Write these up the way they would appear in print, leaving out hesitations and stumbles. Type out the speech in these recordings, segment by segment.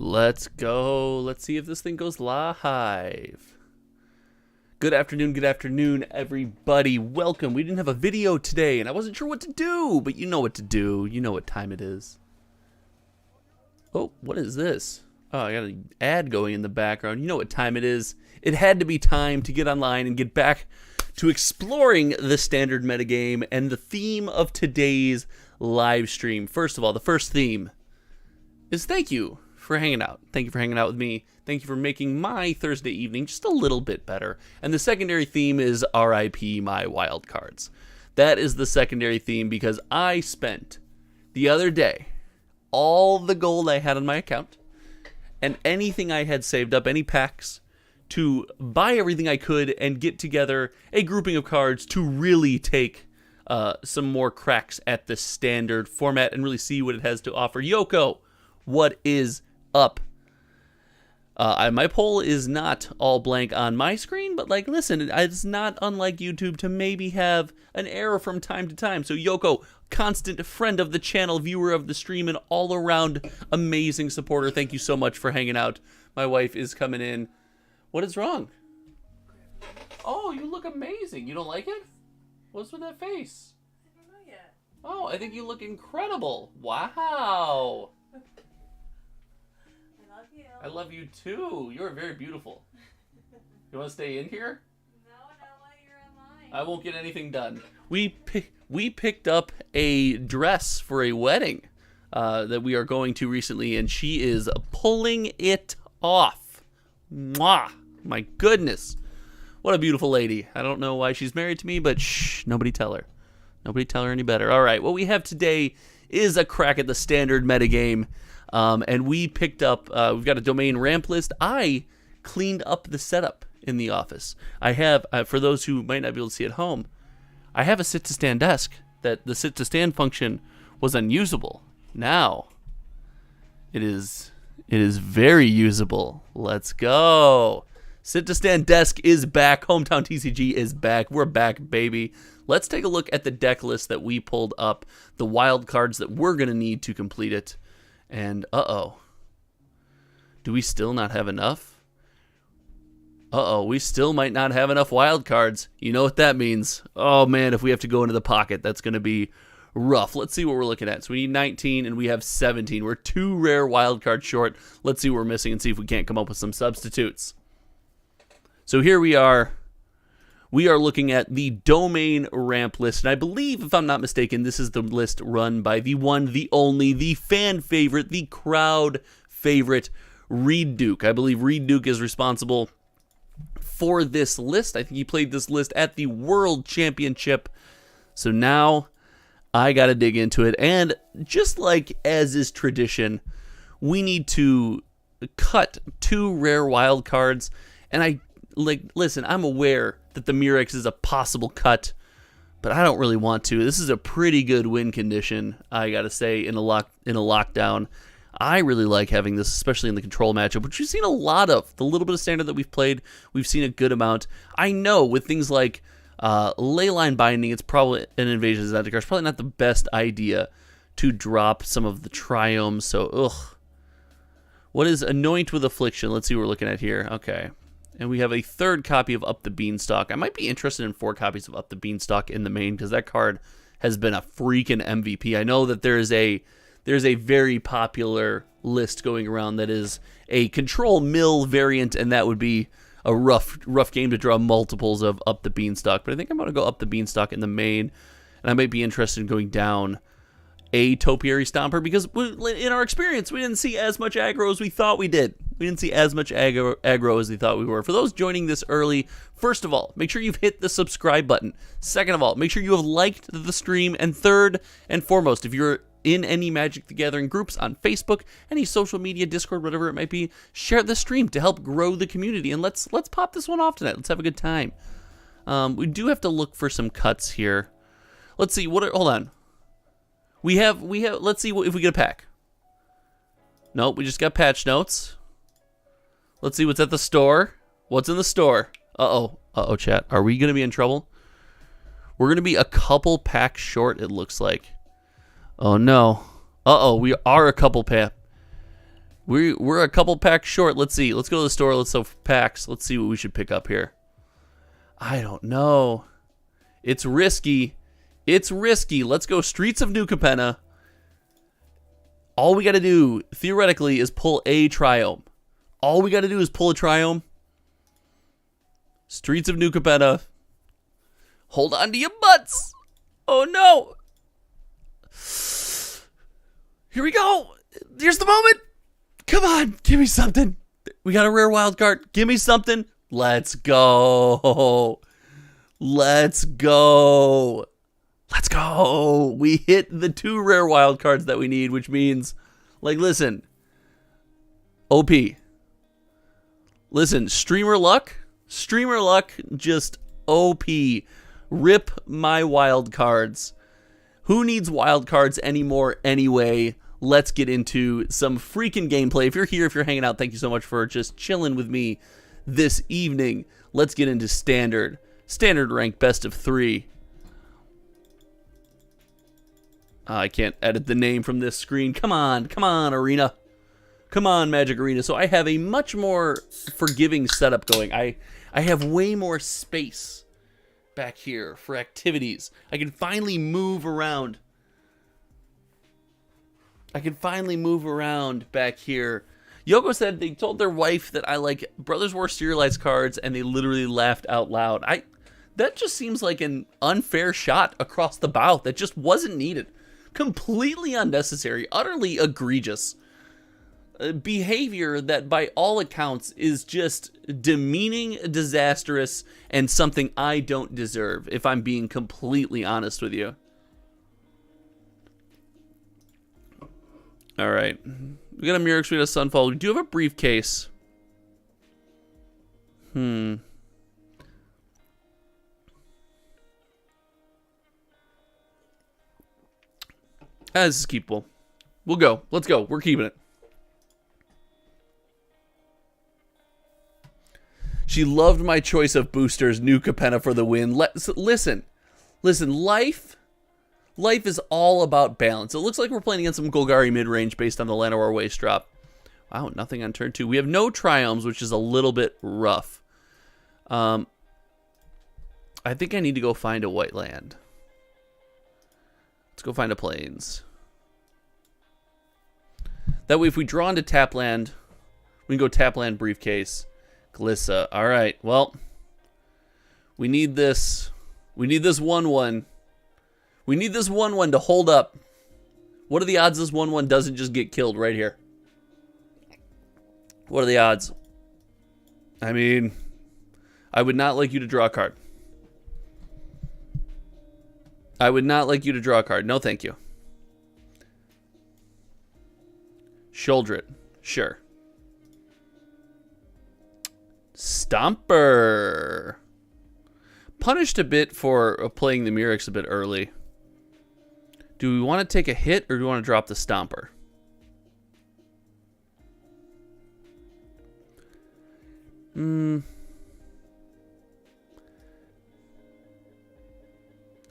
Let's go. Let's see if this thing goes live. Good afternoon, everybody. Welcome. We didn't have a video today, and I wasn't sure what to do, but you know what to do. You know what time it is. Oh, what is this? Oh, I got an ad going in the background. You know what time it is. It had to be time to get online and get back to exploring the standard metagame and the theme of today's live stream. First of all, the first theme is thank you for hanging out. Thank you for hanging out with me. Thank you for making my Thursday evening just a little bit better. And the secondary theme is RIP my wildcards. That is the secondary theme because I spent the other day all the gold I had on my account and anything I had saved up, any packs, to buy everything I could and get together a grouping of cards to really take some more cracks at the standard format and really see what it has to offer. Yoko, what is up? My poll is not all blank on my screen, but like, listen, it's not unlike YouTube to maybe have an error from time to time. So Yoko, constant friend of the channel, viewer of the stream, and all around amazing supporter, thank you so much for hanging out. My wife is coming in. What is wrong? Oh, you look amazing. You don't like it? What's with that face? I don't know yet. Oh, I think you look incredible. Wow. I love you. I love you too. You're very beautiful. You want to stay in here? No, not while you're online. I won't get anything done. We picked up a dress for a wedding that we are going to recently, and she is pulling it off. Mwah! My goodness. What a beautiful lady. I don't know why she's married to me, but shh, nobody tell her. Nobody tell her any better. All right, what we have today is a crack at the standard metagame. And we picked up, we've got a domain ramp list. I cleaned up the setup in the office. I have, for those who might not be able to see at home, I have a sit-to-stand desk that the sit-to-stand function was unusable. Now, it is very usable. Let's go. Sit-to-stand desk is back. Hometown TCG is back. We're back, baby. Let's take a look at the deck list that we pulled up, the wild cards that we're going to need to complete it. And, uh-oh. Do we still not have enough? Uh-oh, we still might not have enough wild cards. You know what that means. Oh, man, if we have to go into the pocket, that's going to be rough. Let's see what we're looking at. So we need 19, and we have 17. We're 2 rare wild cards short. Let's see what we're missing and see if we can't come up with some substitutes. So here we are. We are looking at the domain ramp list, and I believe, if I'm not mistaken, this is the list run by the one, the only, the fan favorite, the crowd favorite, Reed Duke. I believe Reed Duke is responsible for this list. I think he played this list at the World Championship. So now I got to dig into it, and just like as is tradition, we need to cut 2 rare wild cards, and listen, I'm aware that the Murex is a possible cut, but I don't really want to. This is a pretty good win condition, I gotta say, in a lockdown. I really like having this, especially in the control matchup, which we've seen a lot of. The little bit of standard that we've played, we've seen a good amount. I know with things like Leyline Binding, it's probably an Invasion of Zendikar. It's probably not the best idea to drop some of the Triomes, so ugh. What is Anoint with Affliction? Let's see what we're looking at here. Okay. And we have a 3rd copy of Up the Beanstalk. I might be interested in 4 copies of Up the Beanstalk in the main because that card has been a freaking MVP. I know that there's a very popular list going around that is a control mill variant, and that would be a rough game to draw multiples of Up the Beanstalk. But I think I'm going to go Up the Beanstalk in the main, and I might be interested in going down a Topiary Stomper because in our experience, we didn't see as much aggro as we thought we did. We didn't see as much aggro as we thought we were. For those joining this early, first of all, make sure you've hit the subscribe button. Second of all, make sure you have liked the stream. And third and foremost, if you're in any Magic the Gathering groups on Facebook, any social media, Discord, whatever it might be, share the stream to help grow the community. And let's pop this one off tonight. Let's have a good time. We do have to look for some cuts here. Let's see. Hold on. We have. Let's see if we get a pack. Nope, we just got patch notes. Let's see what's at the store. What's in the store? Uh-oh, chat. Are we going to be in trouble? We're going to be a couple packs short, it looks like. Oh, no. Uh-oh, we are a couple We're a couple packs short. Let's see. Let's go to the store. Let's sell packs. Let's see what we should pick up here. I don't know. It's risky. It's risky. Let's go Streets of New Capenna. All we got to do, theoretically, is pull a Triome. All we got to do is pull a Triome. Streets of New Capenna. Hold on to your butts. Oh, no. Here we go. Here's the moment. Come on. Give me something. We got a rare wild card. Give me something. Let's go. Let's go. Let's go. We hit the 2 rare wild cards that we need, which means, like, listen. OP. Listen, streamer luck. Streamer luck, just OP. Rip my wild cards. Who needs wild cards anymore anyway? Let's get into some freaking gameplay. If you're here, if you're hanging out, thank you so much for just chilling with me this evening. Let's get into standard. Standard rank best of 3. I can't edit the name from this screen. Come on, Arena. Come on, Magic Arena. So I have a much more forgiving setup going. I have way more space back here for activities. I can finally move around. Back here. Yoko said they told their wife that I like Brothers War serialized cards, and they literally laughed out loud. That just seems like an unfair shot across the bow that just wasn't needed. Completely unnecessary, utterly egregious behavior that by all accounts is just demeaning, disastrous, and something I don't deserve, if I'm being completely honest with you. All right. We got a Murex, we got a Sunfall. We do have a briefcase. This is keepable. We'll go. Let's go. We're keeping it. She loved my choice of boosters. New Capenna for the win. Listen. Life is all about balance. It looks like we're playing against some Golgari mid-range based on the Llanowar waste drop. Wow, nothing on turn 2. We have no Triomes, which is a little bit rough. I think I need to go find a white land. Let's go find a plains. That way, if we draw into tap land, we can go tap land briefcase. Glissa. All right. Well, we need this. We need this 1/1. We need this 1/1 to hold up. What are the odds this 1/1 doesn't just get killed right here? What are the odds? I mean, I would not like you to draw a card. I would not like you to draw a card. No, thank you. Shoulder it. Sure. Stomper. Punished a bit for playing the Murex a bit early. Do we want to take a hit or do we want to drop the Stomper?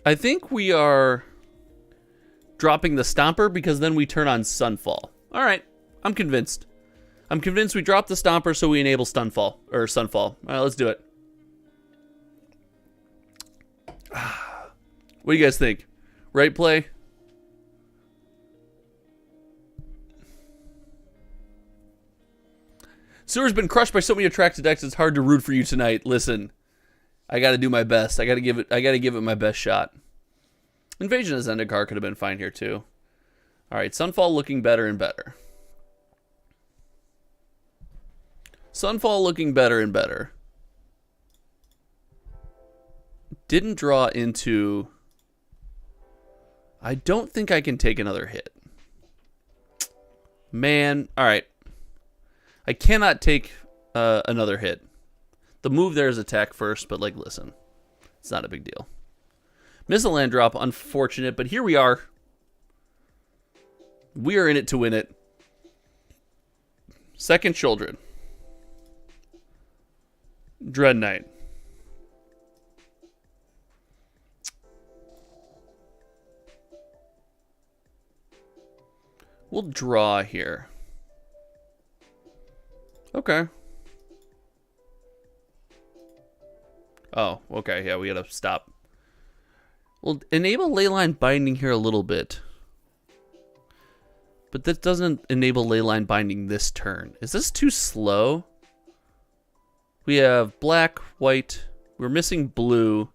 I think we are dropping the Stomper because then we turn on Sunfall. All right, I'm convinced. I'm convinced we drop the Stomper so we enable Sunfall. All right, let's do it. What do you guys think? Right play? Sewer's been crushed by so many attractive decks. It's hard to root for you tonight. Listen, I got to do my best. I got to give it my best shot. Invasion of Zendikar could have been fine here too. All right, Sunfall looking better and better. Sunfall looking better and better. Didn't draw into... I don't think I can take another hit. Man, all right. I cannot take another hit. The move there is attack first, but like, listen. It's not a big deal. Miss a land drop, unfortunate, but here we are. We are in it to win it. Second Children. Dread Knight. We'll draw here. Okay. Oh, okay. Yeah, we gotta stop. We'll enable leyline binding here a little bit. But that doesn't enable leyline binding this turn. Is this too slow? We have black, white. We're missing blue.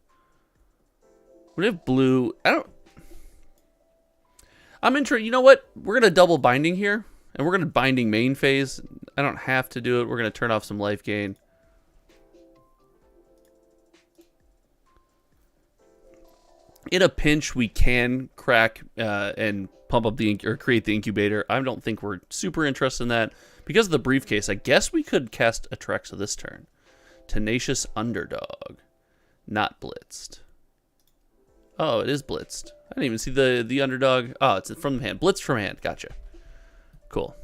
We have blue. I'm interested. You know what? We're going to double binding here. And we're going to binding main phase. I don't have to do it. We're going to turn off some life gain. In a pinch, we can crack and pump up or create the incubator. I don't think we're super interested in that. Because of the briefcase, I guess we could cast Atraxa this turn. Tenacious Underdog. Not blitzed. Oh, it is blitzed. I didn't even see the underdog. Oh, it's from the hand. Blitzed from hand. Gotcha. Cool.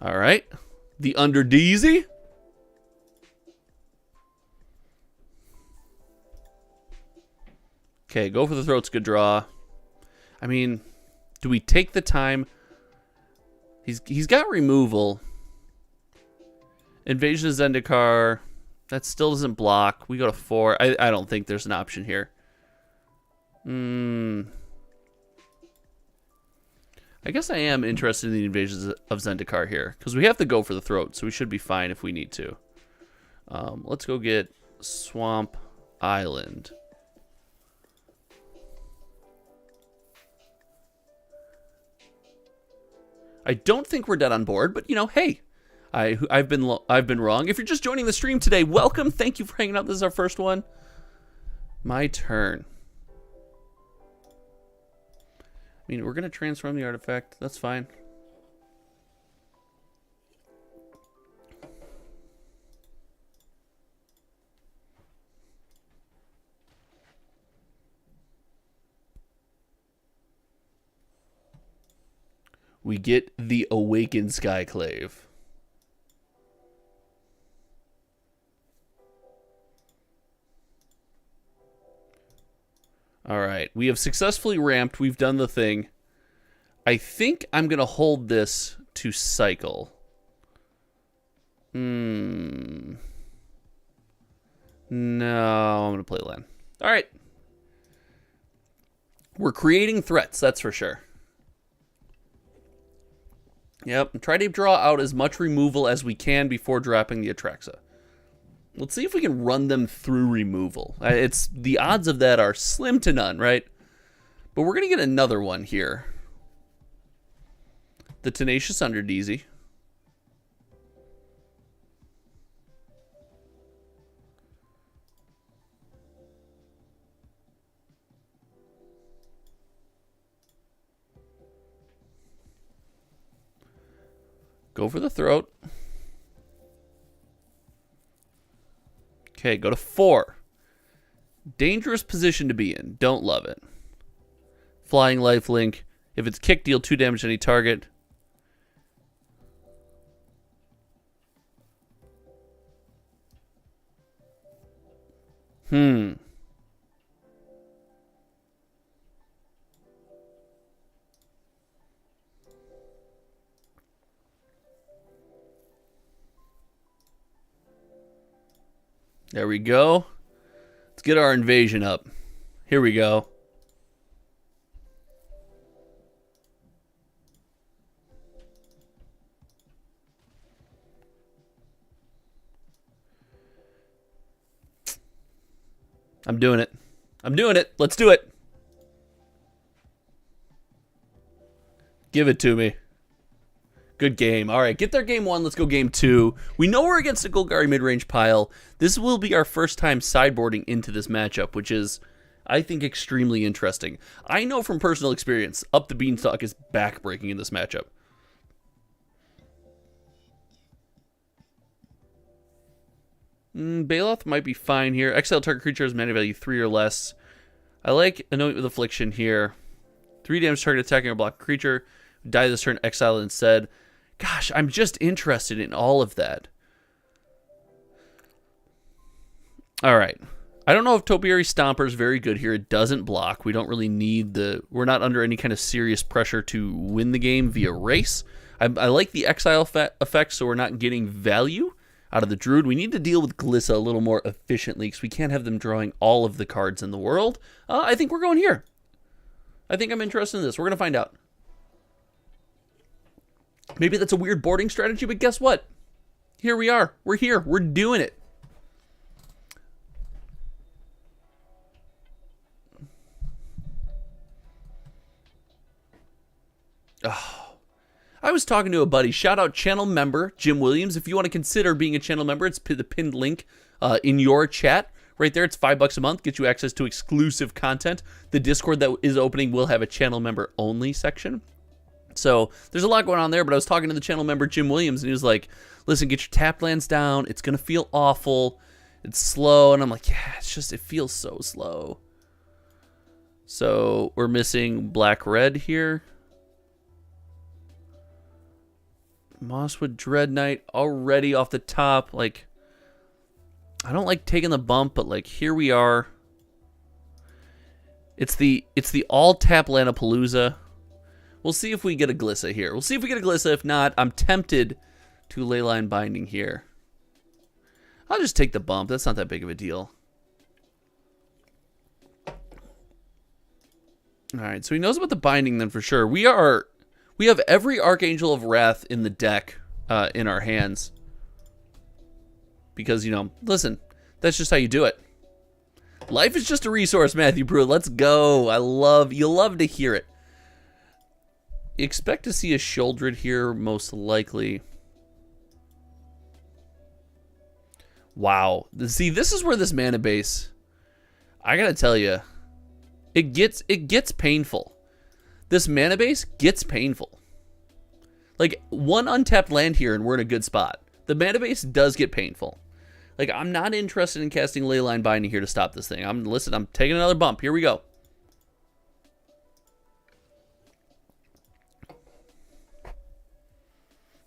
All right. The Underdeezy. Okay, go for the throat's good draw. I mean, do we take the time? He's got removal. Invasion of Zendikar. That still doesn't block. We go to 4. I don't think there's an option here. I guess I am interested in the Invasions of Zendikar here. Because we have to go for the throat, so we should be fine if we need to. Let's go get Swamp Island. I don't think we're dead on board, but, you know, hey. I've been wrong. If you're just joining the stream today, welcome. Thank you for hanging out. This is our first one. My turn. I mean, we're gonna transform the artifact. That's fine. We get the Awakened Skyclave. All right, we have successfully ramped. We've done the thing. I think I'm going to hold this to cycle. No, I'm going to play land. All right. We're creating threats, that's for sure. Yep, try to draw out as much removal as we can before dropping the Atraxa. Let's see if we can run them through removal. The odds of that are slim to none, right? But we're going to get another one here. The Tenacious Underdeezy. Go for the throat. Okay, go to 4. Dangerous position to be in. Don't love it. Flying lifelink. If it's kicked, deal 2 damage to any target. There we go. Let's get our invasion up. Here we go. I'm doing it. I'm doing it. Let's do it. Give it to me. Good game. All right, get there game 1. Let's go game 2. We know we're against a Golgari mid-range pile. This will be our first time sideboarding into this matchup, which is, I think, extremely interesting. I know from personal experience, Up the Beanstalk is backbreaking in this matchup. Baloth might be fine here. Exile target creature has mana value 3 or less. I like Anoint with Affliction here. 3 damage target attacking or block creature. Die this turn, exile it instead. Gosh, I'm just interested in all of that. All right. I don't know if Topiary Stomper is very good here. It doesn't block. We don't really need we're not under any kind of serious pressure to win the game via race. I like the exile effect, so we're not getting value out of the Druid. We need to deal with Glissa a little more efficiently because we can't have them drawing all of the cards in the world. I think we're going here. I think I'm interested in this. We're going to find out. Maybe that's a weird boarding strategy, but guess what? Here we are. We're here. We're doing it. Oh, I was talking to a buddy. Shout out channel member Jim Williams. If you want to consider being a channel member, it's the pinned link in your chat. Right there, it's $5 a month. Get you access to exclusive content. The Discord that is opening will have a channel member only section. So there's a lot going on there, but I was talking to the channel member Jim Williams, and he was like, listen, get your tap lands down. It's going to feel awful. It's slow. And I'm like, yeah, it's just, it feels so slow. So we're missing black-red here. Mosswood Dread Knight already off the top. Like, I don't like taking the bump, but like here we are. It's the all tap Lanapalooza. We'll see if we get a Glissa here. We'll see if we get a Glissa. If not, I'm tempted to Leyline Binding here. I'll just take the bump. That's not that big of a deal. All right, so he knows about the binding then for sure. We have every Archangel of Wrath in the deck in our hands. Because, you know, listen, that's just how you do it. Life is just a resource, Matthew Pruitt. Let's go. You'll love to hear it. You expect to see a Sheoldred here, most likely. Wow. See, this is where this mana base, I gotta tell you, it gets painful. This mana base gets painful. Like, one untapped land here and we're in a good spot. The mana base does get painful. Like, I'm not interested in casting Leyline Binding here to stop this thing. I'm taking another bump. Here we go.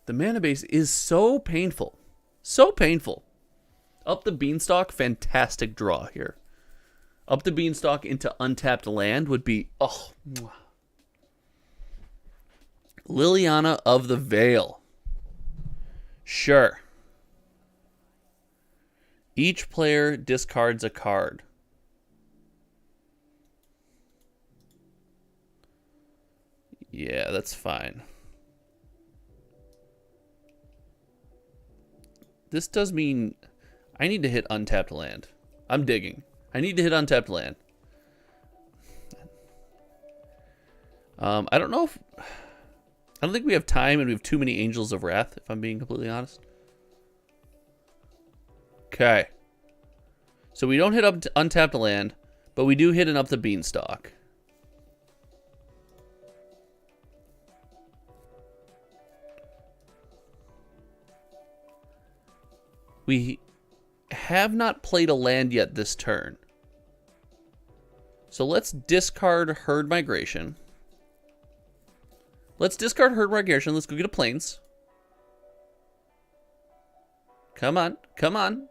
The mana base is so painful. So painful. Up the Beanstalk, fantastic draw here. Up the Beanstalk into untapped land would be, oh. Liliana of the Veil. Sure. Each player discards a card. Yeah, that's fine. This does mean I need to hit untapped land. I'm digging. I need to hit untapped land. I don't know if... I don't think we have time and we have too many Angels of Wrath, if I'm being completely honest. Okay. So we don't hit up untapped land, but we do hit an up the Beanstalk. We have not played a land yet this turn. So let's discard Herd Migration. Let's discard Herd Migration. Let's go get a Plains. Come on. Come on.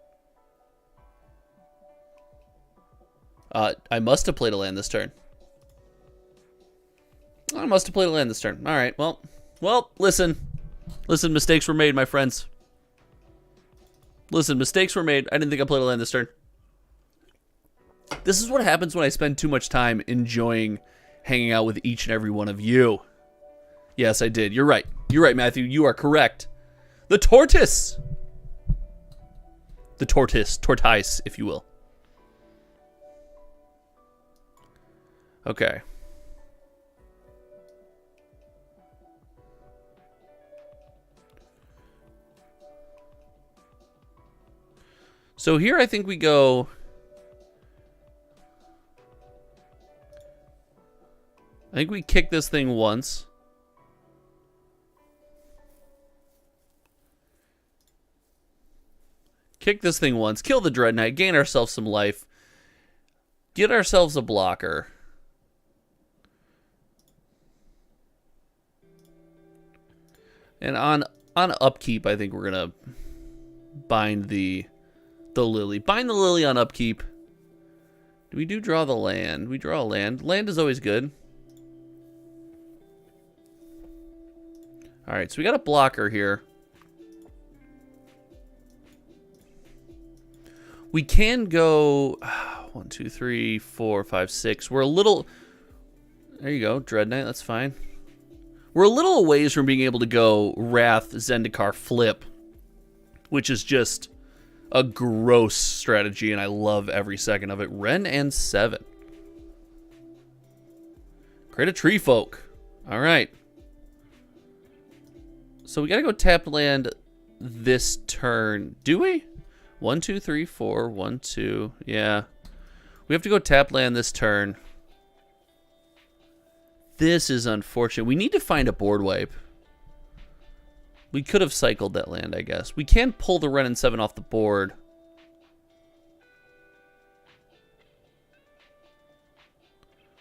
I must have played a land this turn. I must have played a land this turn. All right. Well, listen. Listen, mistakes were made, my friends. Listen, mistakes were made. I didn't think I played a land this turn. This is what happens when I spend too much time enjoying hanging out with each and every one of you. Yes, I did. You're right. You're right, Matthew. You are correct. The tortoise. The tortoise, if you will. Okay. So here I think we go... I think we kick this thing once. Kick this thing once. Kill the Dread Knight. Gain ourselves some life. Get ourselves a blocker. And on upkeep, I think we're going to bind the Lily. Bind the Lily on upkeep. We do draw the land. We draw a land. Land is always good. Alright, so we got a blocker here. We can go 1, 2, 3, 4, 5, 6. We're a little... There you go, Dread Knight, that's fine. We're a little a ways from being able to go Wrath, Zendikar, Flip, which is just a gross strategy, and I love every second of it. Ren and 7. Create a Tree Folk. Alright. So we gotta go tap land this turn. Do we? 1, 2, 3, 4. 1, 2. Yeah. We have to go tap land this turn. This is unfortunate. We need to find a board wipe. We could have cycled that land, I guess. We can pull the Ren and 7 off the board.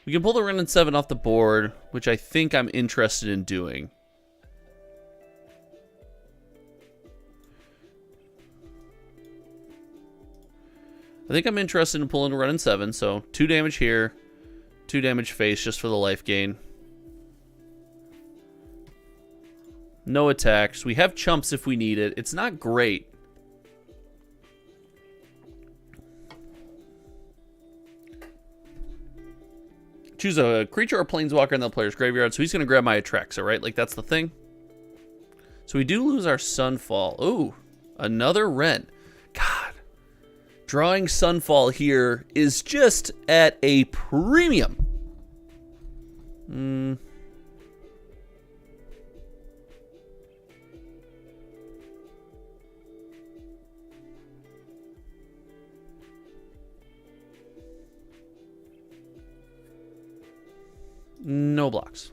We can pull the Ren and 7 off the board, which I think I'm interested in doing. I think I'm interested in pulling a Ren and 7, so 2 damage here, 2 damage face just for the life gain. No attacks. We have chumps if we need it. It's not great. Choose a creature or planeswalker in the player's graveyard, so he's going to grab my Atraxa, right? Like, that's the thing. So we do lose our Sunfall. Ooh, another Ren. God. Drawing Sunfall here is just at a premium. No blocks.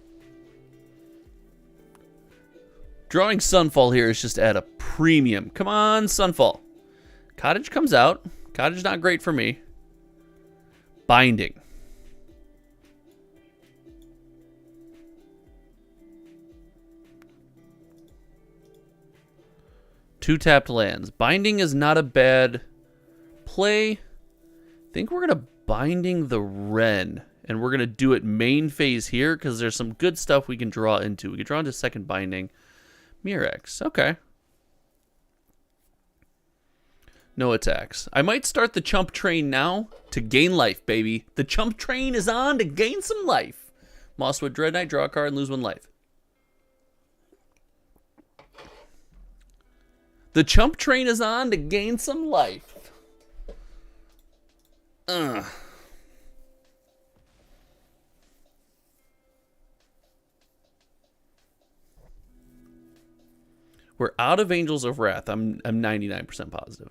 Drawing Sunfall here is just at a premium. Come on, Sunfall. Cottage comes out. Cottage not great for me. Binding. Two tapped lands. Binding is not a bad play. I think we're going to Binding the Wren. And we're going to do it main phase here because there's some good stuff we can draw into. We can draw into second Binding. Mirex. Okay. No attacks. I might start the chump train now to gain life, baby. The chump train is on to gain some life. Mosswood Dread Knight, draw a card, and lose 1 life. The chump train is on to gain some life. We're out of Angels of Wrath. I'm 99% positive.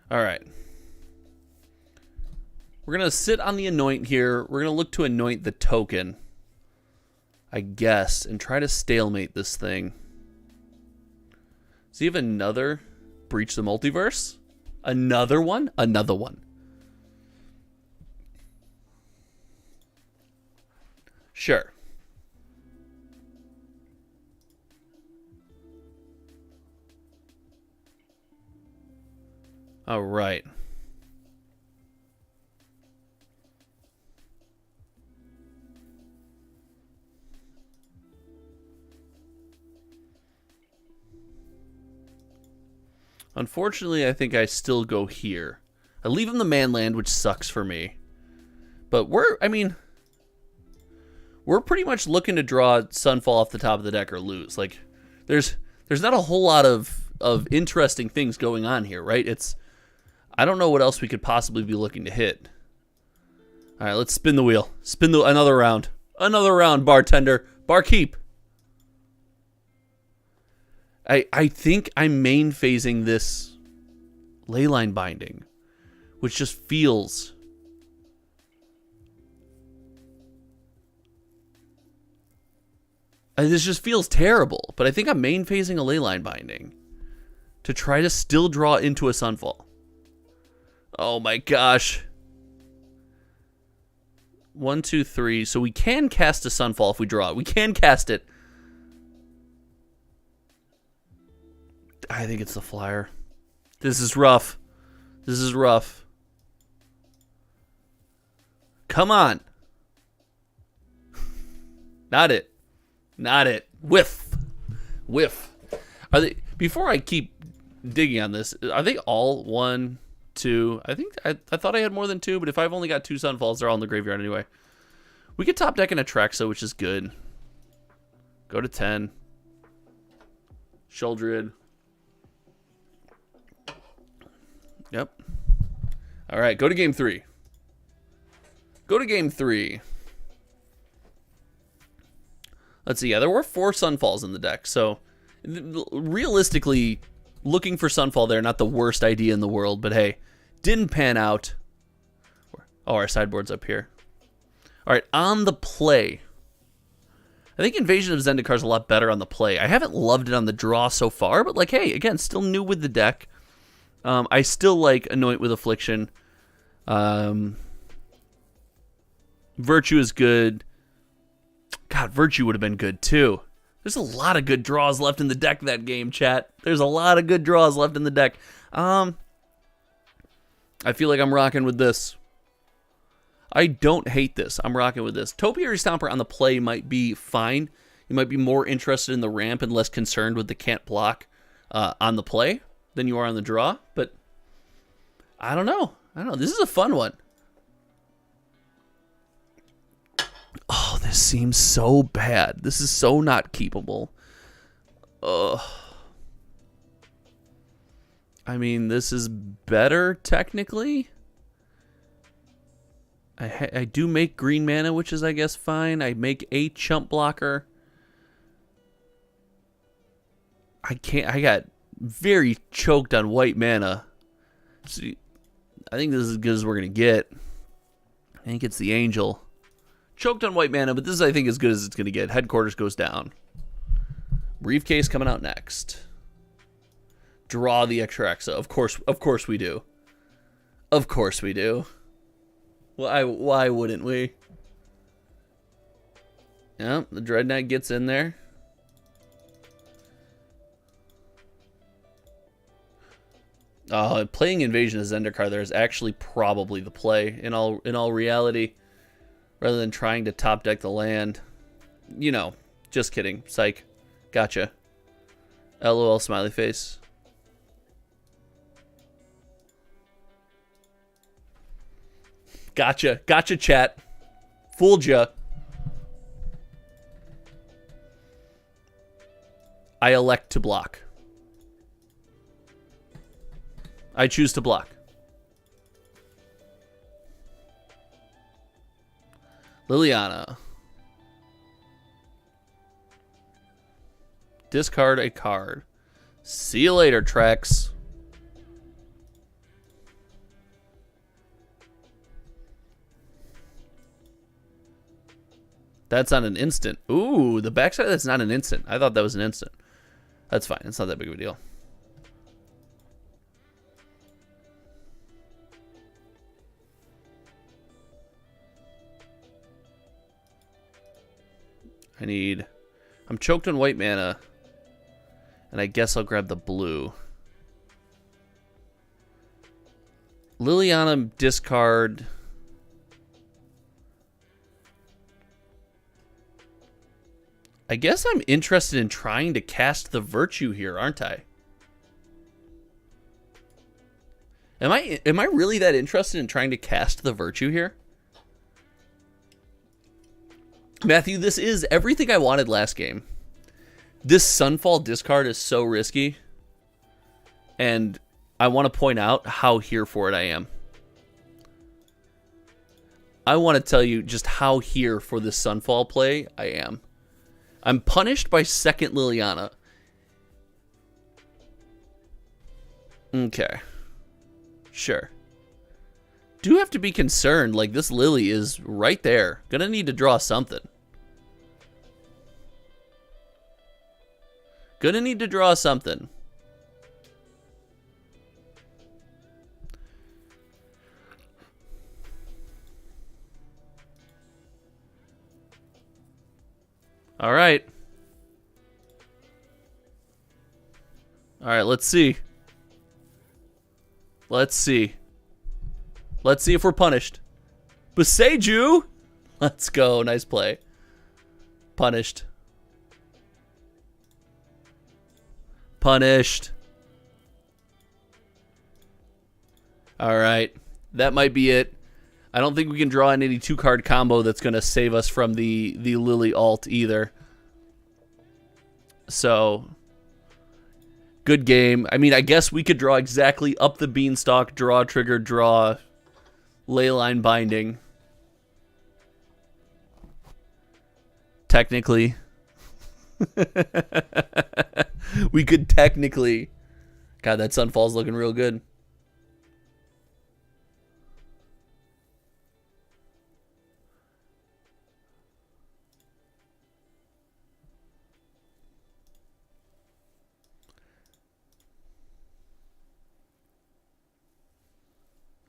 All right. We're going to sit on the Anoint here. We're going to look to Anoint the token, I guess, and try to stalemate this thing. Does he have another Breach the Multiverse? Another one? Another one. Sure. All right. Unfortunately, I think I still go here. I leave him the manland, which sucks for me. But we're pretty much looking to draw Sunfall off the top of the deck or lose. Like, there's not a whole lot of interesting things going on here, right? I don't know what else we could possibly be looking to hit. All right, let's spin the wheel. Another round. Another round, bartender. Barkeep. I think I'm main phasing this Leyline Binding, which just feels... This just feels terrible, but I think I'm main phasing a Leyline Binding to try to still draw into a Sunfall. Oh my gosh. 1, 2, 3. So we can cast a Sunfall if we draw it. We can cast it. I think it's the flyer. This is rough. This is rough. Come on. Not it. Not it. Whiff. Whiff. Are they, before I keep digging on this, are they all 1, 2? I think I thought I had more than 2, but if I've only got 2 Sunfalls, they're all in the graveyard anyway. We could top deck an Atraxa, which is good. Go to 10. Sheoldred. Yep. All right, go to game 3. Go to game 3. Let's see. Yeah, there were 4 Sunfalls in the deck, so realistically, looking for Sunfall there, not the worst idea in the world, but hey, didn't pan out. Oh, our sideboard's up here. All right, on the play. I think Invasion of Zendikar is a lot better on the play. I haven't loved it on the draw so far, but like, hey, again, still new with the deck. I still like Anoint with Affliction. Virtue is good. God, Virtue would have been good too. There's a lot of good draws left in the deck that game, chat. There's a lot of good draws left in the deck. I feel like I'm rocking with this. I don't hate this. I'm rocking with this. Topiary Stomper on the play might be fine. You might be more interested in the ramp and less concerned with the can't block on the play than you are on the draw. But I don't know. This is a fun one. Oh, this seems so bad. This is so not keepable. Ugh. I mean, this is better technically. I do make green mana, which is, I guess, fine. I make a chump blocker. I got very choked on white mana. See, I think this is as good as we're going to get. I think it's the Angel. Choked on white mana, but this is, I think, as good as it's going to get. Headquarters goes down. Briefcase coming out next. Draw the Atraxa. Of course we do. Of course we do. Why wouldn't we? Yeah, the Dread Knight gets in there. Playing Invasion of Zendikar there is actually probably the play in all reality, rather than trying to top deck the land. You know, just kidding. Psych. Gotcha. LOL smiley face. Gotcha. Gotcha, chat. Fooled ya. I elect to block. I choose to block. Liliana. Discard a card. See you later, Trex. That's not an instant. Ooh, the backside that's not an instant. I thought that was an instant. That's fine. It's not that big of a deal. I'm choked on white mana, and I guess I'll grab the blue. Liliana discard. I guess I'm interested in trying to cast the Virtue here, aren't I? Am I really that interested in trying to cast the Virtue here? Matthew, this is everything I wanted last game. This Sunfall discard is so risky. And I want to point out how here for it I am. I want to tell you just how here for this Sunfall play I am. I'm punished by second Liliana. Okay. Sure. Do have to be concerned, like this Lily is right there. Gonna need to draw something. Gonna need to draw something. All right. All right, let's see. Let's see. Let's see if we're punished. Beseju! Let's go. Nice play. Punished. Punished. All right. That might be it. I don't think we can draw in any 2-card combo that's going to save us from the Lily alt either. So, good game. I mean, I guess we could draw exactly up the beanstalk, draw trigger, draw leyline binding. Technically. We could technically. God, that Sunfall's looking real good.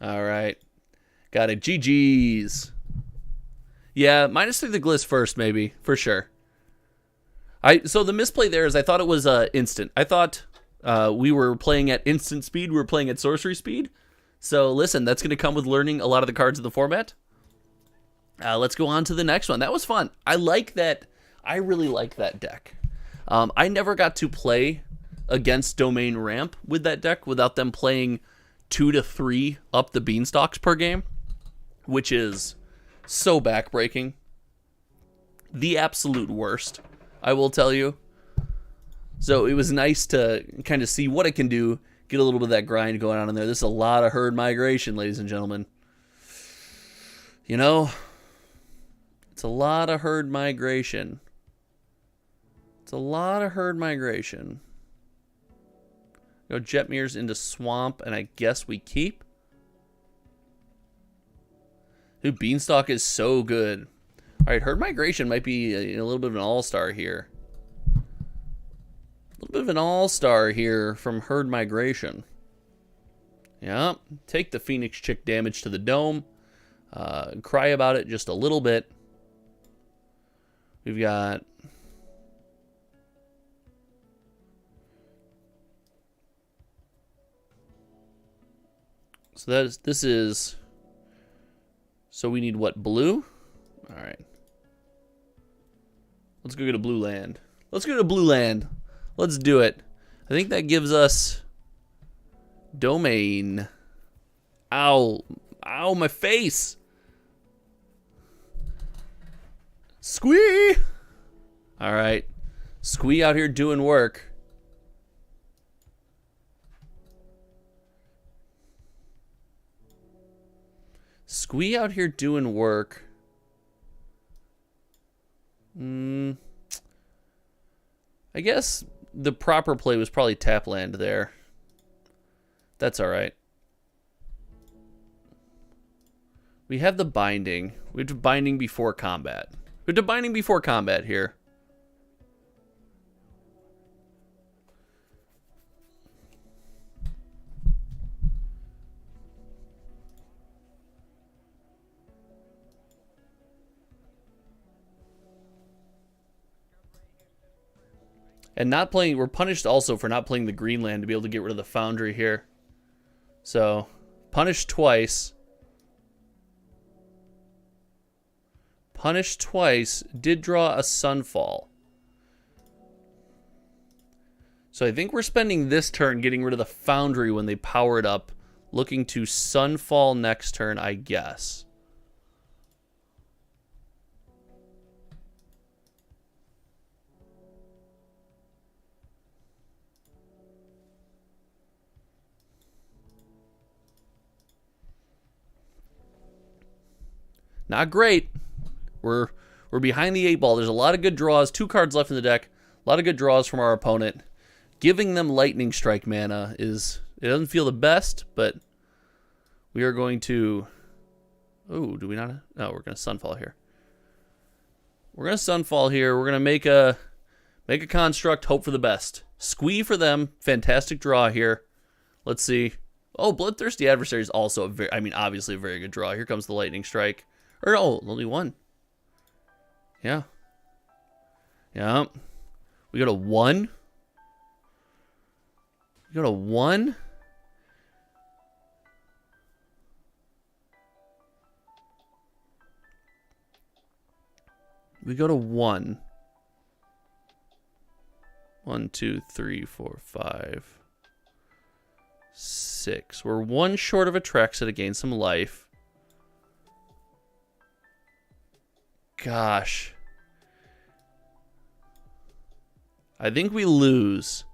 All right. Got it. GG's. Yeah, -3 the Gliss first, maybe. For sure. So the misplay there is I thought it was instant. I thought we were playing at instant speed. We were playing at sorcery speed. So listen, that's going to come with learning a lot of the cards of the format. Let's go on to the next one. That was fun. I like that. I really like that deck. I never got to play against Domain Ramp with that deck without them playing 2 to 3 up the beanstalks per game, which is so backbreaking. The absolute worst, I will tell you. So it was nice to kind of see what it can do, get a little bit of that grind going on in there. This is a lot of herd migration, ladies and gentlemen. You know, it's a lot of herd migration. It's a lot of herd migration. Go Jetmir's into Swamp, and I guess we keep. Dude, Beanstalk is so good. All right, Herd Migration might be a little bit of an all-star here. A little bit of an all-star here from Herd Migration. Yeah, take the Phoenix Chick damage to the dome. Cry about it just a little bit. We've got... So this is... So we need what? Blue? All right. Let's go get a blue land. Let's go to blue land. Let's do it. I think that gives us Domain. Ow. Ow, my face. Squee. All right. Squee out here doing work. Squee out here doing work. I guess the proper play was probably tap land there. That's all right. We have the binding. We have the binding before combat. We have the binding before combat here. And not playing, we're punished also for not playing the green land to be able to get rid of the Foundry here. So, punished twice. Punished twice. Did draw a Sunfall. So I think we're spending this turn getting rid of the Foundry when they power it up. Looking to Sunfall next turn, I guess. Not great. We're behind the 8 ball. There's a lot of good draws. 2 cards left in the deck. A lot of good draws from our opponent. Giving them Lightning Strike mana is... It doesn't feel the best, but we are going to... Oh, do we not... No, we're going to Sunfall here. We're going to Sunfall here. We're going to make a construct, hope for the best. Squee for them. Fantastic draw here. Let's see. Oh, Bloodthirsty Adversary is also a very... I mean, obviously a very good draw. Here comes the Lightning Strike. Or, oh, only one. Yeah. Yeah. We go to 1. We go to 1. We go to 1. 1, 2, 3, 4, 5, 6. We're 1 short of a Trexit to gain some life. Gosh. I think we lose.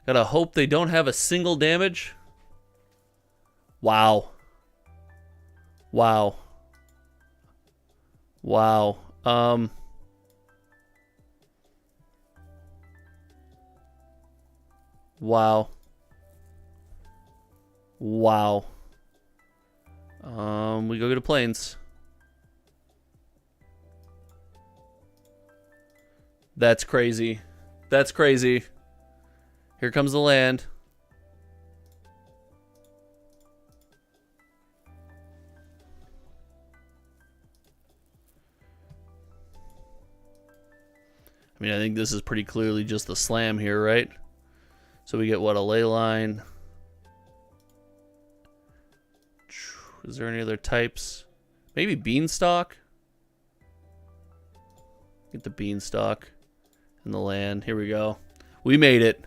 Gotta hope they don't have a single damage. Wow. Wow. Wow. Wow. Wow. We go to planes. That's crazy. That's crazy. Here comes the land. I mean, I think this is pretty clearly just the slam here, right? So we get what, a ley line. Is there any other types? Maybe beanstalk? Get the beanstalk and the land. Here we go. We made it.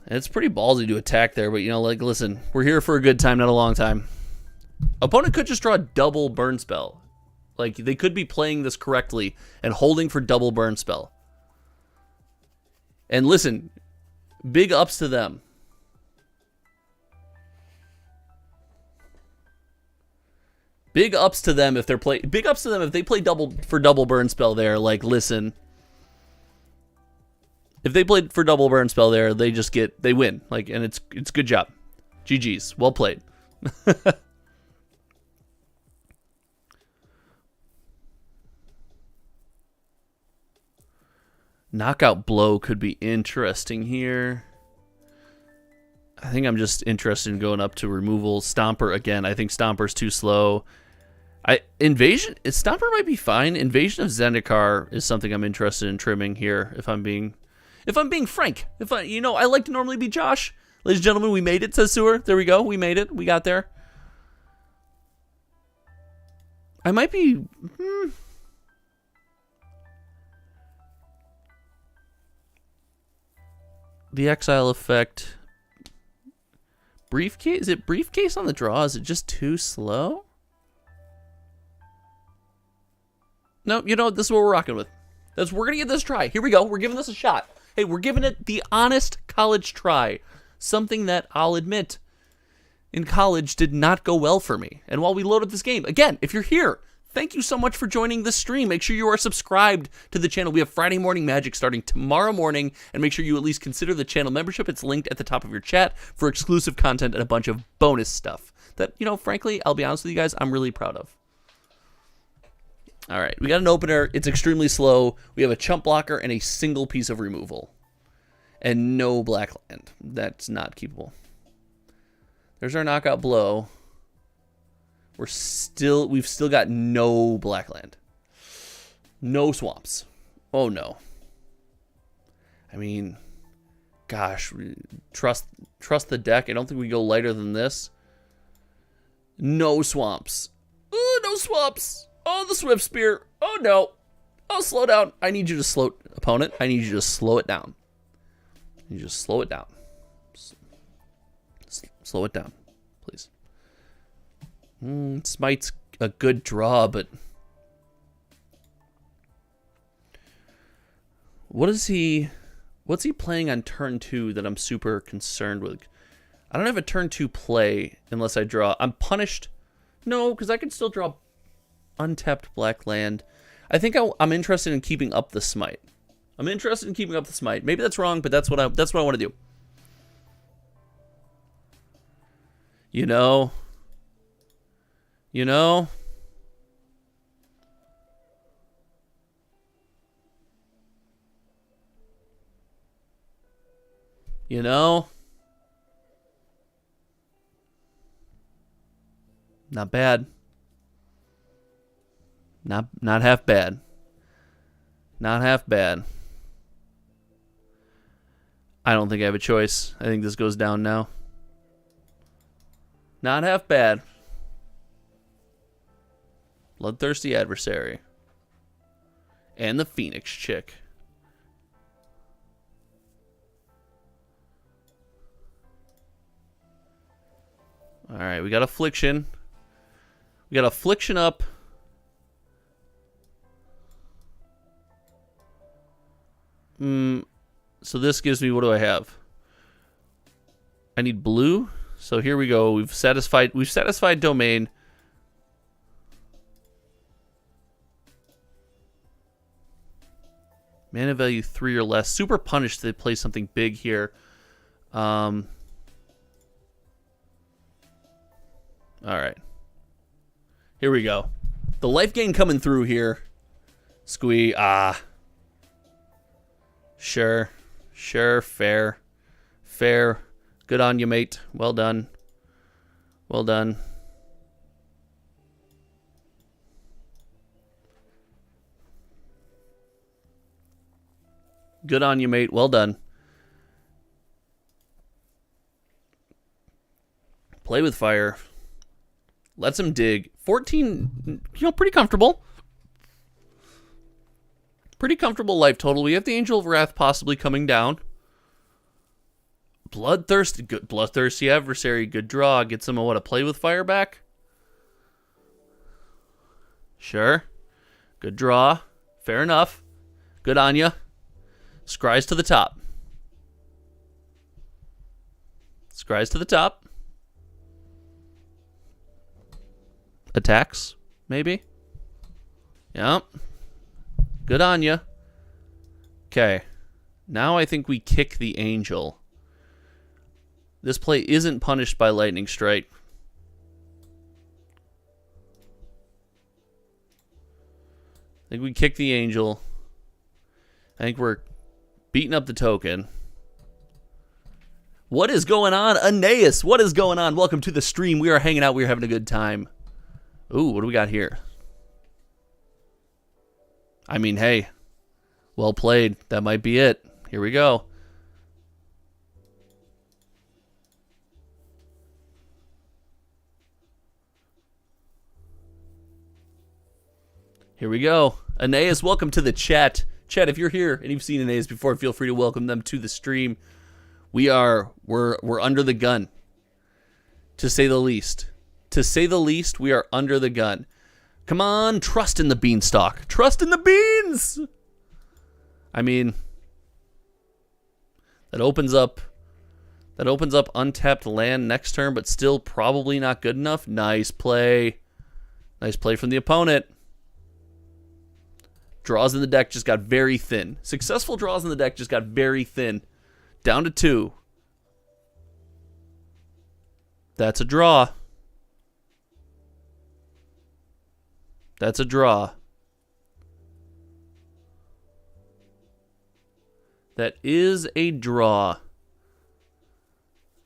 And it's pretty ballsy to attack there, but you know, like, listen, we're here for a good time, not a long time. Opponent could just draw a double burn spell. Like, they could be playing this correctly and holding for double burn spell. And listen, big ups to them. Big ups to them if they're big ups to them if they play double burn spell there. Like, listen. If they played for double burn spell there, they win. Like, and it's good job. GG's. Well played. Knockout blow could be interesting here. I think I'm just interested in going up to removal. Stomper again. I think Stomper's too slow. Stomper might be fine. Invasion of Zendikar is something I'm interested in trimming here. If I'm being frank. I like to normally be Josh. Ladies and gentlemen, we made it, says Sewer. There we go. We made it. We got there. I might be. The exile effect. Briefcase? Is it briefcase on the draw? Is it just too slow? No, this is what we're rocking with. We're going to give this a try. Here we go. We're giving this a shot. Hey, we're giving it the honest college try. Something that I'll admit in college did not go well for me. And while we loaded this game, again, if you're here, thank you so much for joining the stream. Make sure you are subscribed to the channel. We have Friday Morning Magic starting tomorrow morning, and make sure you at least consider the channel membership. It's linked at the top of your chat for exclusive content and a bunch of bonus stuff that, frankly, I'll be honest with you guys, I'm really proud of. All right, we got an opener. It's extremely slow. We have a chump blocker and a single piece of removal. And no black land. That's not keepable. There's our knockout blow. We've still got no black land. No swamps. Oh no. I mean, gosh, trust the deck. I don't think we go lighter than this. No swamps. Ooh, no swamps. Oh, the Swift Spear. Oh no. Oh, slow down. I need you to opponent. I need you to slow it down. You just slow it down. Slow it down, please. Smite's a good draw, but what's he playing on turn 2 that I'm super concerned with? I don't have a turn 2 play unless I draw. I'm punished. No, because I can still draw untapped black land. I think I'm interested in keeping up the smite. Maybe that's wrong, but that's what I want to do. You know. You know? Not bad. Not half bad. Not half bad. I don't think I have a choice. I think this goes down now. Not half bad. Bloodthirsty Adversary. And the Phoenix chick. Alright, we got Affliction. We got Affliction up. So this gives me, what do I have? I need blue. So here we go. We've satisfied domain. Mana value 3 or less. Super punished to play something big here. Alright. Here we go. The life gain coming through here. Squee. Sure. Sure. Fair. Fair. Good on you, mate. Well done. Well done. Good on you, mate. Well done. Play with fire. Lets him dig. 14, pretty comfortable. Pretty comfortable life total. We have the Angel of Wrath possibly coming down. Bloodthirsty Adversary. Good draw. Gets him a play with fire back? Sure. Good draw. Fair enough. Good on ya. Scries to the top. Scries to the top. Attacks, maybe? Yep. Good on ya. Okay. Now I think we kick the Angel. This play isn't punished by Lightning Strike. I think we kick the Angel. I think we're beating up the token. What is going on, Aeneas? What is going on? Welcome to the stream. We are hanging out. We are having a good time. Ooh, what do we got here? I mean, hey. Well played. That might be it. Here we go. Here we go. Aeneas, welcome to the chat. Chat, if you're here and you've seen Aeneas before, feel free to welcome them to the stream. We're under the gun, to say the least. To say the least, we are under the gun. Come on, trust in the beanstalk. Trust in the beans! I mean, that opens up untapped land next turn, but still probably not good enough. Nice play. Nice play from the opponent. Draws in the deck just got very thin. Successful draws in the deck just got very thin. Down to 2. That's a draw. That's a draw. That is a draw.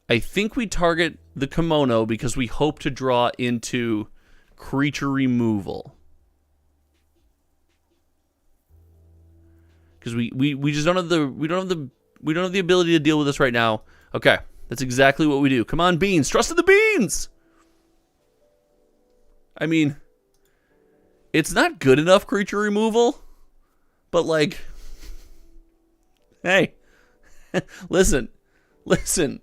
I think we target the kimono because we hope to draw into creature removal. Because we just don't have the ability to deal with this right now. Okay, that's exactly what we do. Come on, beans. Trust in the beans. I mean, it's not good enough creature removal, but like, hey, listen,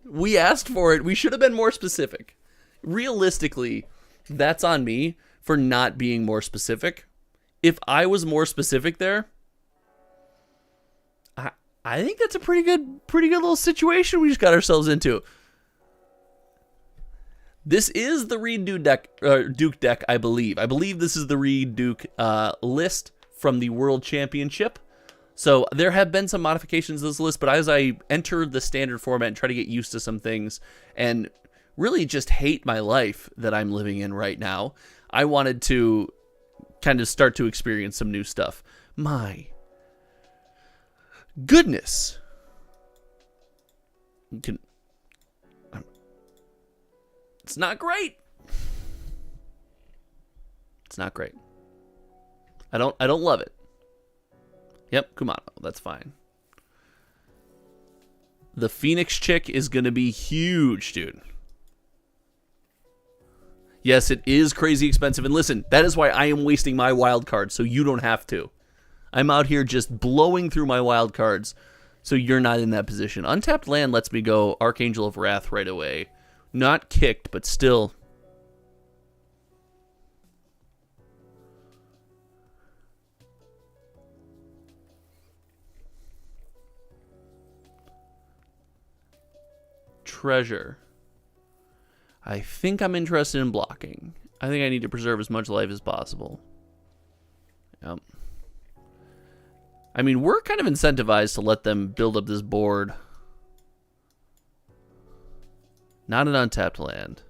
we asked for it. We should have been more specific. Realistically, that's on me for not being more specific. If I was more specific there, I think that's a pretty good little situation we just got ourselves into. This is the Reed Duke deck, I believe. I believe this is the Reed Duke list from the World Championship. So there have been some modifications to this list, but as I enter the standard format and try to get used to some things and really just hate my life that I'm living in right now, I wanted to kind of start to experience some new stuff. My goodness. You can... It's not great. It's not great. I don't love it. Yep, Kumano. That's fine. The Phoenix chick is going to be huge, dude. Yes, it is crazy expensive. And listen, that is why I am wasting my wild cards, so you don't have to. I'm out here just blowing through my wild cards, so you're not in that position. Untapped land lets me go Archangel of Wrath right away. Not kicked, but still. Treasure. I think I'm interested in blocking. I think I need to preserve as much life as possible. Yep. I mean, we're kind of incentivized to let them build up this board. Not an untapped land.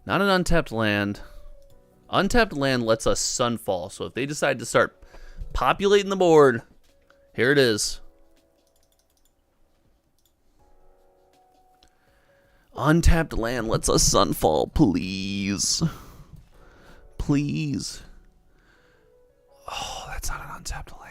Not an untapped land. Untapped land lets us Sunfall. So if they decide to start populating the board, here it is. Untapped land lets us Sunfall, please. Please. Oh, that's not an untapped land.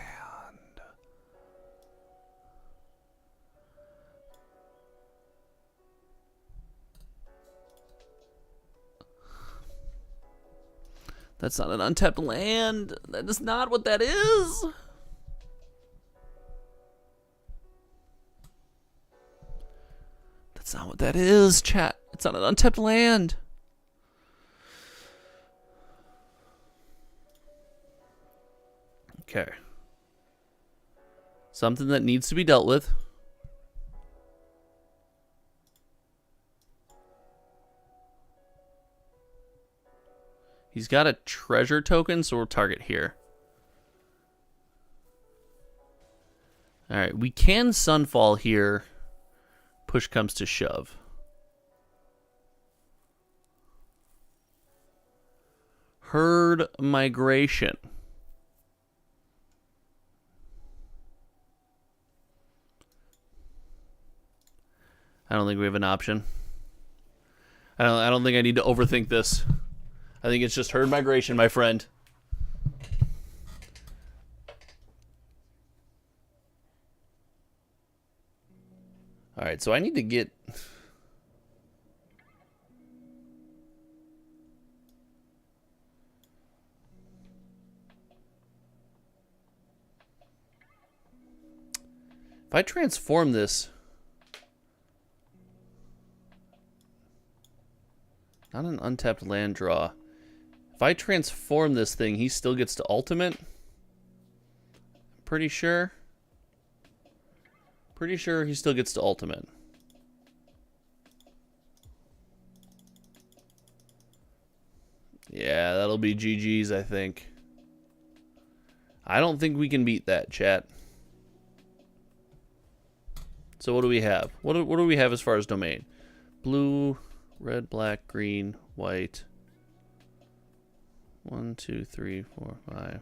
That's not an untapped land. That is not what that is. That's not what that is, chat. It's not an untapped land. Okay. Something that needs to be dealt with. He's got a treasure token, so we'll target here. Alright, we can Sunfall here. Push comes to shove. Herd migration. I don't think we have an option. I don't think I need to overthink this. I think it's just herd migration, my friend. All right, so I need to get... If I transform this... Not an untapped land draw. If I transform this thing, he still gets to ultimate. Pretty sure. Pretty sure he still gets to ultimate. Yeah, that'll be GG's, I think. I don't think we can beat that, chat. So what do we have? What do we have as far as domain? Blue, red, black, green, white. 1, 2, 3, 4, 5.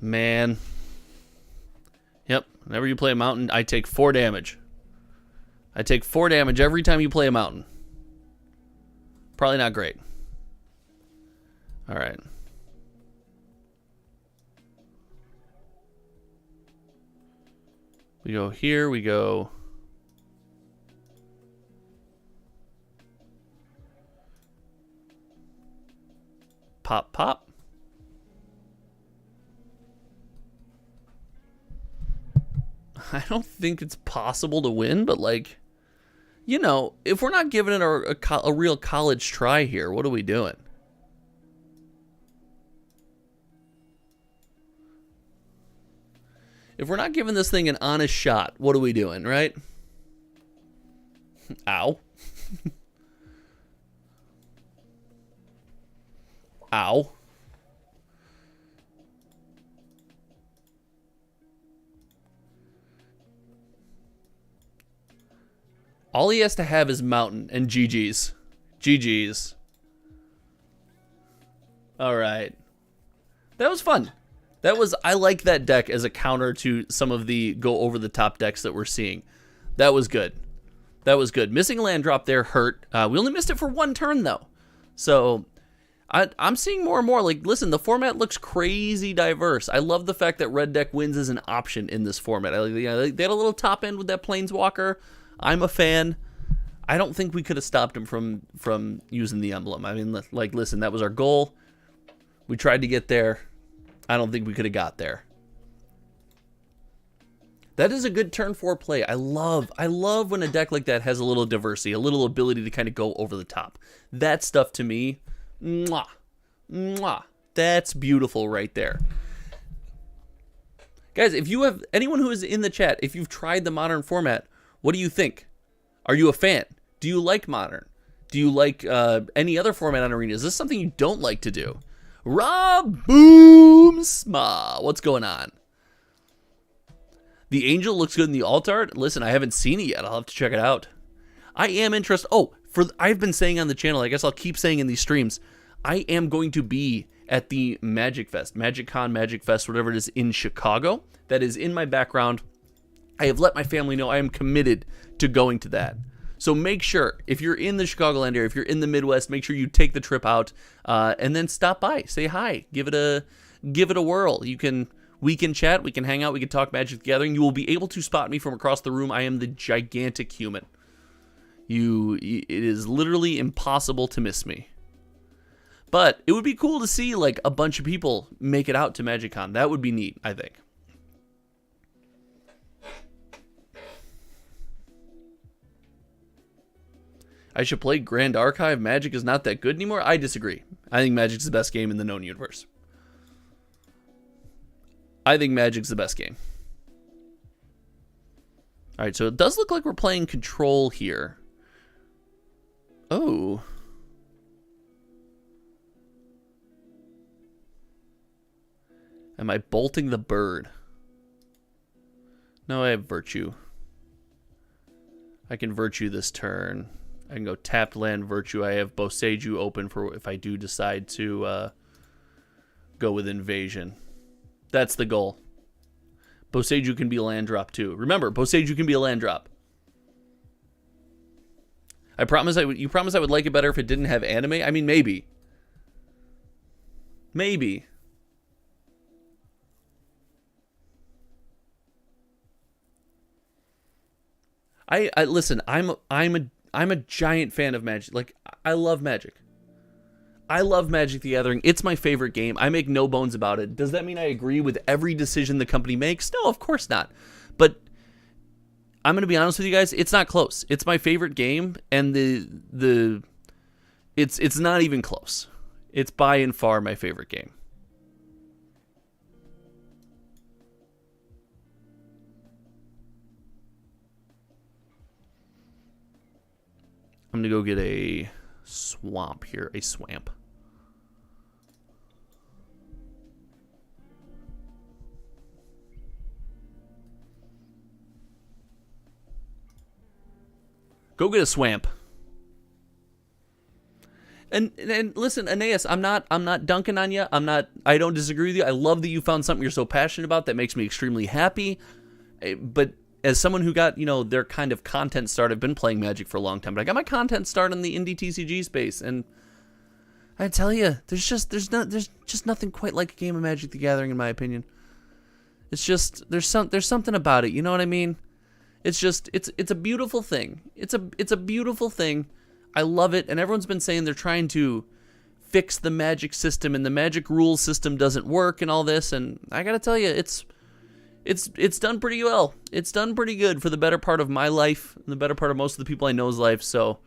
Man. Yep. Whenever you play a mountain, I take 4 damage. I take 4 damage every time you play a mountain. Probably not great. Alright. We go here, we go... Pop, pop. I don't think it's possible to win, but like, you know, if we're not giving it a real college try here, what are we doing? If we're not giving this thing an honest shot, what are we doing, right? Ow. Ow. All he has to have is mountain and GG's. GG's. All right. That was fun. I like that deck as a counter to some of the go over the top decks that we're seeing. That was good. Missing a land drop there hurt. We only missed it for one turn though. So I'm seeing more and more. Like, listen, the format looks crazy diverse. I love the fact that red deck wins as an option in this format. They had a little top end with that Planeswalker. I'm a fan. I don't think we could have stopped him from using the emblem. I mean, like, listen, that was our goal. We tried to get there. I don't think we could have got there. That is a good turn 4 play. I love when a deck like that has a little diversity, a little ability to kind of go over the top. That stuff to me, mwah, mwah. That's beautiful right there. Guys, if you have anyone who is in the chat, if you've tried the modern format, what do you think? Are you a fan? Do you like modern? Do you like any other format on Arena? Is this something you don't like to do? Rob Boomsma, what's going on? The Angel looks good in the alt art. Listen, I haven't seen it yet. I'll have to check it out. I am interested. Oh, I've been saying on the channel, I guess I'll keep saying in these streams, I am going to be at the Magic Fest, MagicCon, Magic Fest, whatever it is, in Chicago. That is in my background. I have let my family know I am committed to going to that. So make sure, if you're in the Chicagoland area, if you're in the Midwest, make sure you take the trip out and then stop by, say hi, give it a whirl. We can chat, we can hang out, we can talk Magic the Gathering. You will be able to spot me from across the room. I am the gigantic human. It is literally impossible to miss me. But it would be cool to see like a bunch of people make it out to MagicCon. That would be neat, I think. I should play Grand Archive. Magic is not that good anymore. I disagree. I think Magic's the best game in the known universe. I think Magic's the best game. All right, so it does look like we're playing Control here. Oh. Am I bolting the bird? No, I have Virtue. I can Virtue this turn. I can go tapped land Virtue. I have Boseiju open for if I do decide to go with Invasion. That's the goal. Boseiju can be a land drop too. Remember, Boseiju can be a land drop. You promise I would like it better if it didn't have anime? I mean, maybe. Maybe. I listen, I'm a giant fan of Magic. Like, I love Magic. I love Magic the Gathering. It's my favorite game. I make no bones about it. Does that mean I agree with every decision the company makes? No, of course not. But I'm going to be honest with you guys, it's not close. It's my favorite game, and it's not even close. It's by and far my favorite game. I'm going to go get a swamp here. A swamp. Go get a swamp. And listen, Aeneas, I'm not dunking on you. I don't disagree with you. I love that you found something you're so passionate about. That makes me extremely happy. But as someone who got, their kind of content start, I've been playing Magic for a long time, but I got my content start in the indie TCG space, and I tell you, there's just nothing quite like a game of Magic the Gathering, in my opinion. It's just there's something about it, you know what I mean? It's a beautiful thing. It's a beautiful thing. I love it, and everyone's been saying they're trying to fix the Magic system, and the Magic rules system doesn't work, and all this, and I gotta tell you, it's done pretty well. It's done pretty good for the better part of my life, and the better part of most of the people I know's life. So,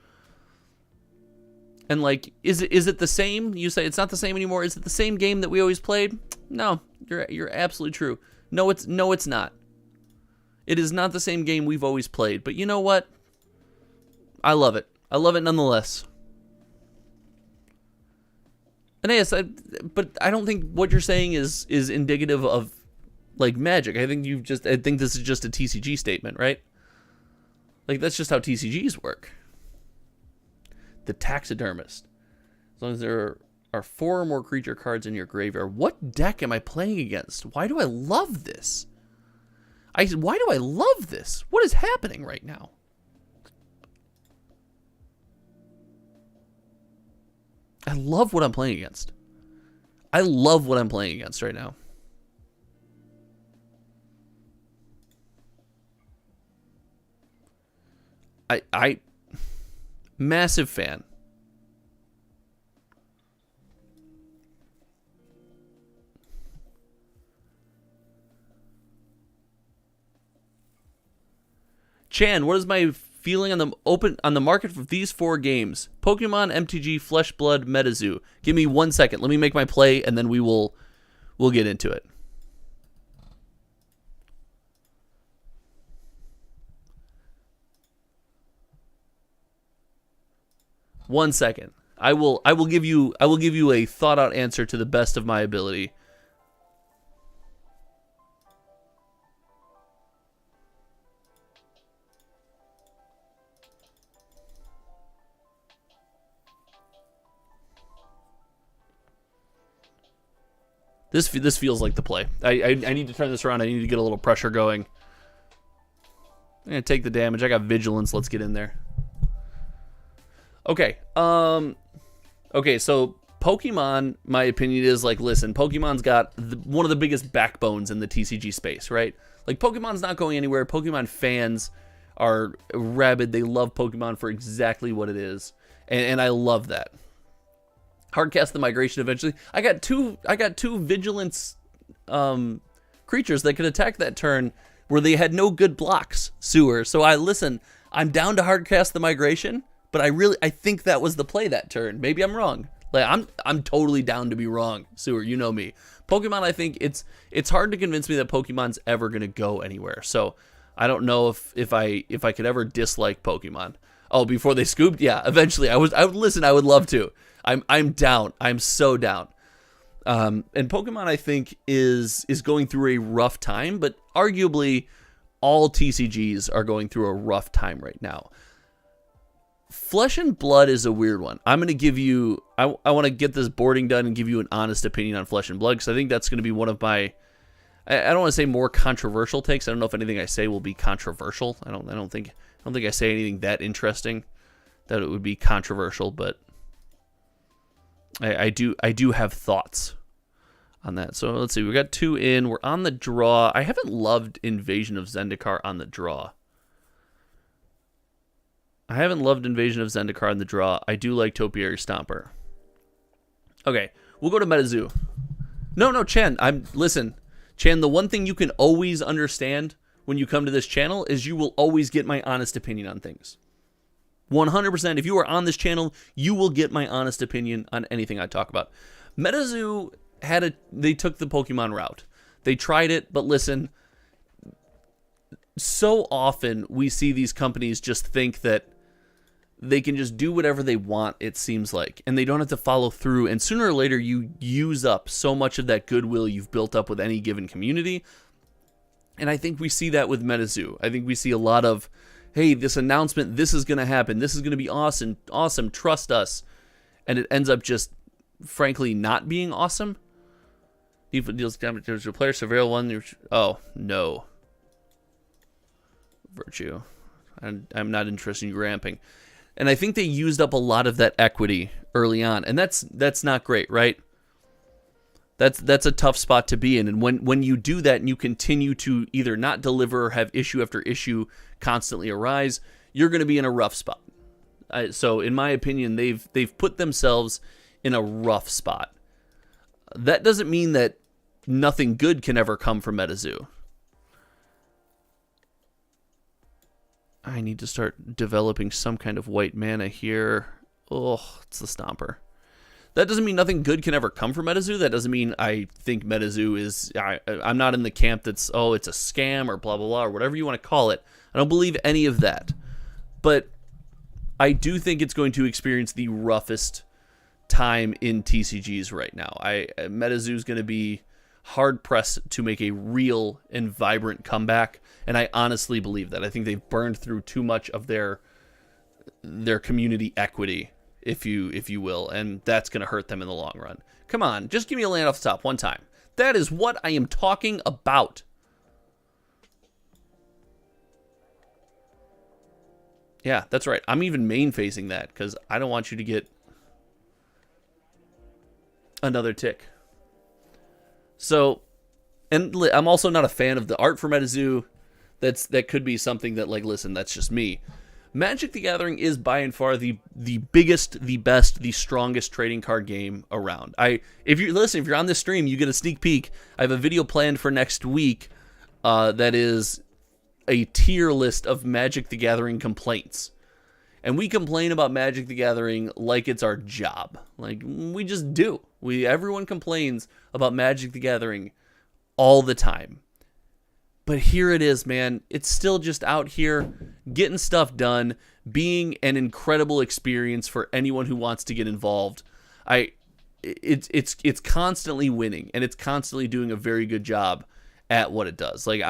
and like, is it the same? You say it's not the same anymore. Is it the same game that we always played? No, you're absolutely true. No, it's not. It is not the same game we've always played. But you know what? I love it. I love it nonetheless. Aeneas, but I don't think what you're saying is indicative of like Magic. I think this is just a TCG statement, right? Like, that's just how TCGs work. The Taxidermist. As long as there are 4 or more creature cards in your graveyard. What deck am I playing against? Why do I love this? Why do I love this? What is happening right now? I love what I'm playing against. I love what I'm playing against right now. I massive fan. Chan, what is my feeling on the market for these 4 games? Pokemon, MTG, Flesh Blood, MetaZoo. Give me 1 second. Let me make my play, and then we'll get into it. One second. I will give you a thought out answer to the best of my ability. This feels like the play. I need to turn this around. I need to get a little pressure going. I'm gonna take the damage. I got vigilance. Let's get in there. Okay. Okay. So Pokemon, my opinion is like, listen, Pokemon's got one of the biggest backbones in the TCG space, right? Like Pokemon's not going anywhere. Pokemon fans are rabid. They love Pokemon for exactly what it is, and I love that. Hardcast the migration eventually. I got two vigilance creatures that could attack that turn where they had no good blocks, Sewer. So I'm down to hardcast the migration, but I think that was the play that turn. Maybe I'm wrong. Like I'm totally down to be wrong, Sewer. You know me. Pokemon, I think it's hard to convince me that Pokemon's ever gonna go anywhere. So I don't know if I could ever dislike Pokemon. Oh, before they scooped? Yeah, eventually. I would listen, I would love to. I'm down. I'm so down. And Pokemon, I think, is going through a rough time, but arguably all TCGs are going through a rough time right now. Flesh and Blood is a weird one. I'm going to give you... I want to get this boarding done and give you an honest opinion on Flesh and Blood, because I think that's going to be one of my... I don't want to say more controversial takes. I don't know if anything I say will be controversial. I don't think I say anything that interesting that it would be controversial, but... I do have thoughts on that. So let's see. We got 2 in. We're on the draw. I haven't loved Invasion of Zendikar on the draw. I haven't loved Invasion of Zendikar on the draw. I do like Topiary Stomper. Okay, we'll go to MetaZoo. No, Chan. Listen, Chan. The one thing you can always understand when you come to this channel is you will always get my honest opinion on things. 100%. If you are on this channel, you will get my honest opinion on anything I talk about. MetaZoo they took the Pokemon route. They tried it, but listen, so often we see these companies just think that they can just do whatever they want, it seems like, and they don't have to follow through, and sooner or later you use up so much of that goodwill you've built up with any given community, and I think we see that with MetaZoo. I think we see a lot of, hey, this announcement, this is going to happen, this is going to be awesome, trust us. And it ends up just, frankly, not being awesome. Deals damage to your player, surveil one. Oh, no. Virtue. I'm not interested in ramping. And I think they used up a lot of that equity early on. And that's not great, right? That's a tough spot to be in. And when you do that and you continue to either not deliver or have issue after issue constantly arise, you're going to be in a rough spot. So in my opinion, they've put themselves in a rough spot. That doesn't mean that nothing good can ever come from MetaZoo. I need to start developing some kind of white mana here. Oh, it's the Stomper. That doesn't mean nothing good can ever come from MetaZoo. That doesn't mean I think MetaZoo is... I'm not in the camp that's, oh, it's a scam or blah, blah, blah, or whatever you want to call it. I don't believe any of that. But I do think it's going to experience the roughest time in TCGs right now. MetaZoo is going to be hard-pressed to make a real and vibrant comeback, and I honestly believe that. I think they've burned through too much of their community equity if you will, and that's going to hurt them in the long run. Come on, just give me a land off the top one time. That is what I am talking about. Yeah, that's right. I'm even main phasing that because I don't want you to get another tick. So, and I'm also not a fan of the art for MetaZoo. That could be something that, like, listen, that's just me. Magic the Gathering is by and far the biggest, the best, the strongest trading card game around. If you're on this stream, you get a sneak peek. I have a video planned for next week that is a tier list of Magic the Gathering complaints. And we complain about Magic the Gathering like it's our job. Like, we just do. Everyone complains about Magic the Gathering all the time. But here it is, man. It's still just out here getting stuff done, being an incredible experience for anyone who wants to get involved. It's constantly winning, and it's constantly doing a very good job at what it does. Like,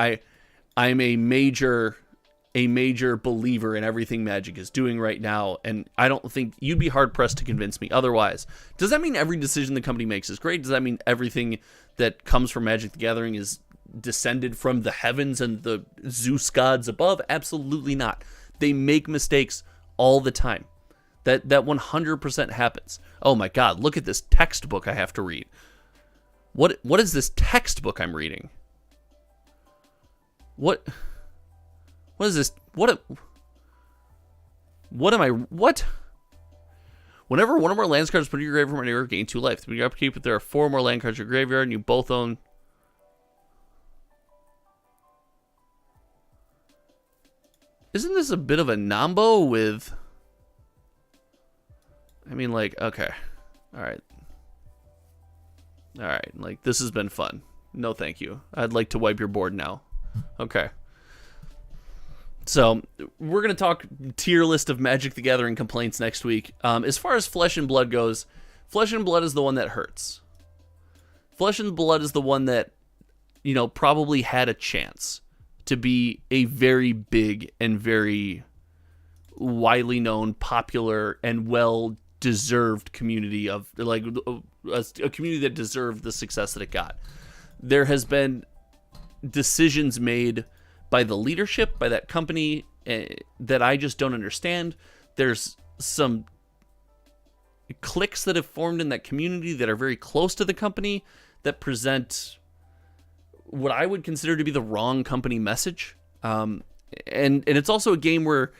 I'm a major believer in everything Magic is doing right now, and I don't think you'd be hard pressed to convince me otherwise. Does that mean every decision the company makes is great? Does that mean everything that comes from Magic the Gathering is descended from the heavens and the Zeus gods above? Absolutely not. They make mistakes all the time. That 100% happens. Oh my God, look at this textbook I have to read. What is this textbook I'm reading? What is this? What am I? What? Whenever one or more land cards put in your graveyard from anywhere, gain 2 life. To be upkeep, if there are 4 more land cards in your graveyard and you both own. Isn't this a bit of a nombo with? I mean, like, okay. All right. Like, this has been fun. No, thank you. I'd like to wipe your board now. Okay. So, we're going to talk tier list of Magic the Gathering complaints next week. As far as Flesh and Blood goes, Flesh and Blood is the one that hurts. Flesh and Blood is the one that, probably had a chance to be a very big and very widely known, popular, and well-deserved community of, like, a community that deserved the success that it got. There has been decisions made by the leadership, by that company, that I just don't understand. There's some cliques that have formed in that community that are very close to the company that present what I would consider to be the wrong company message. And it's also a game where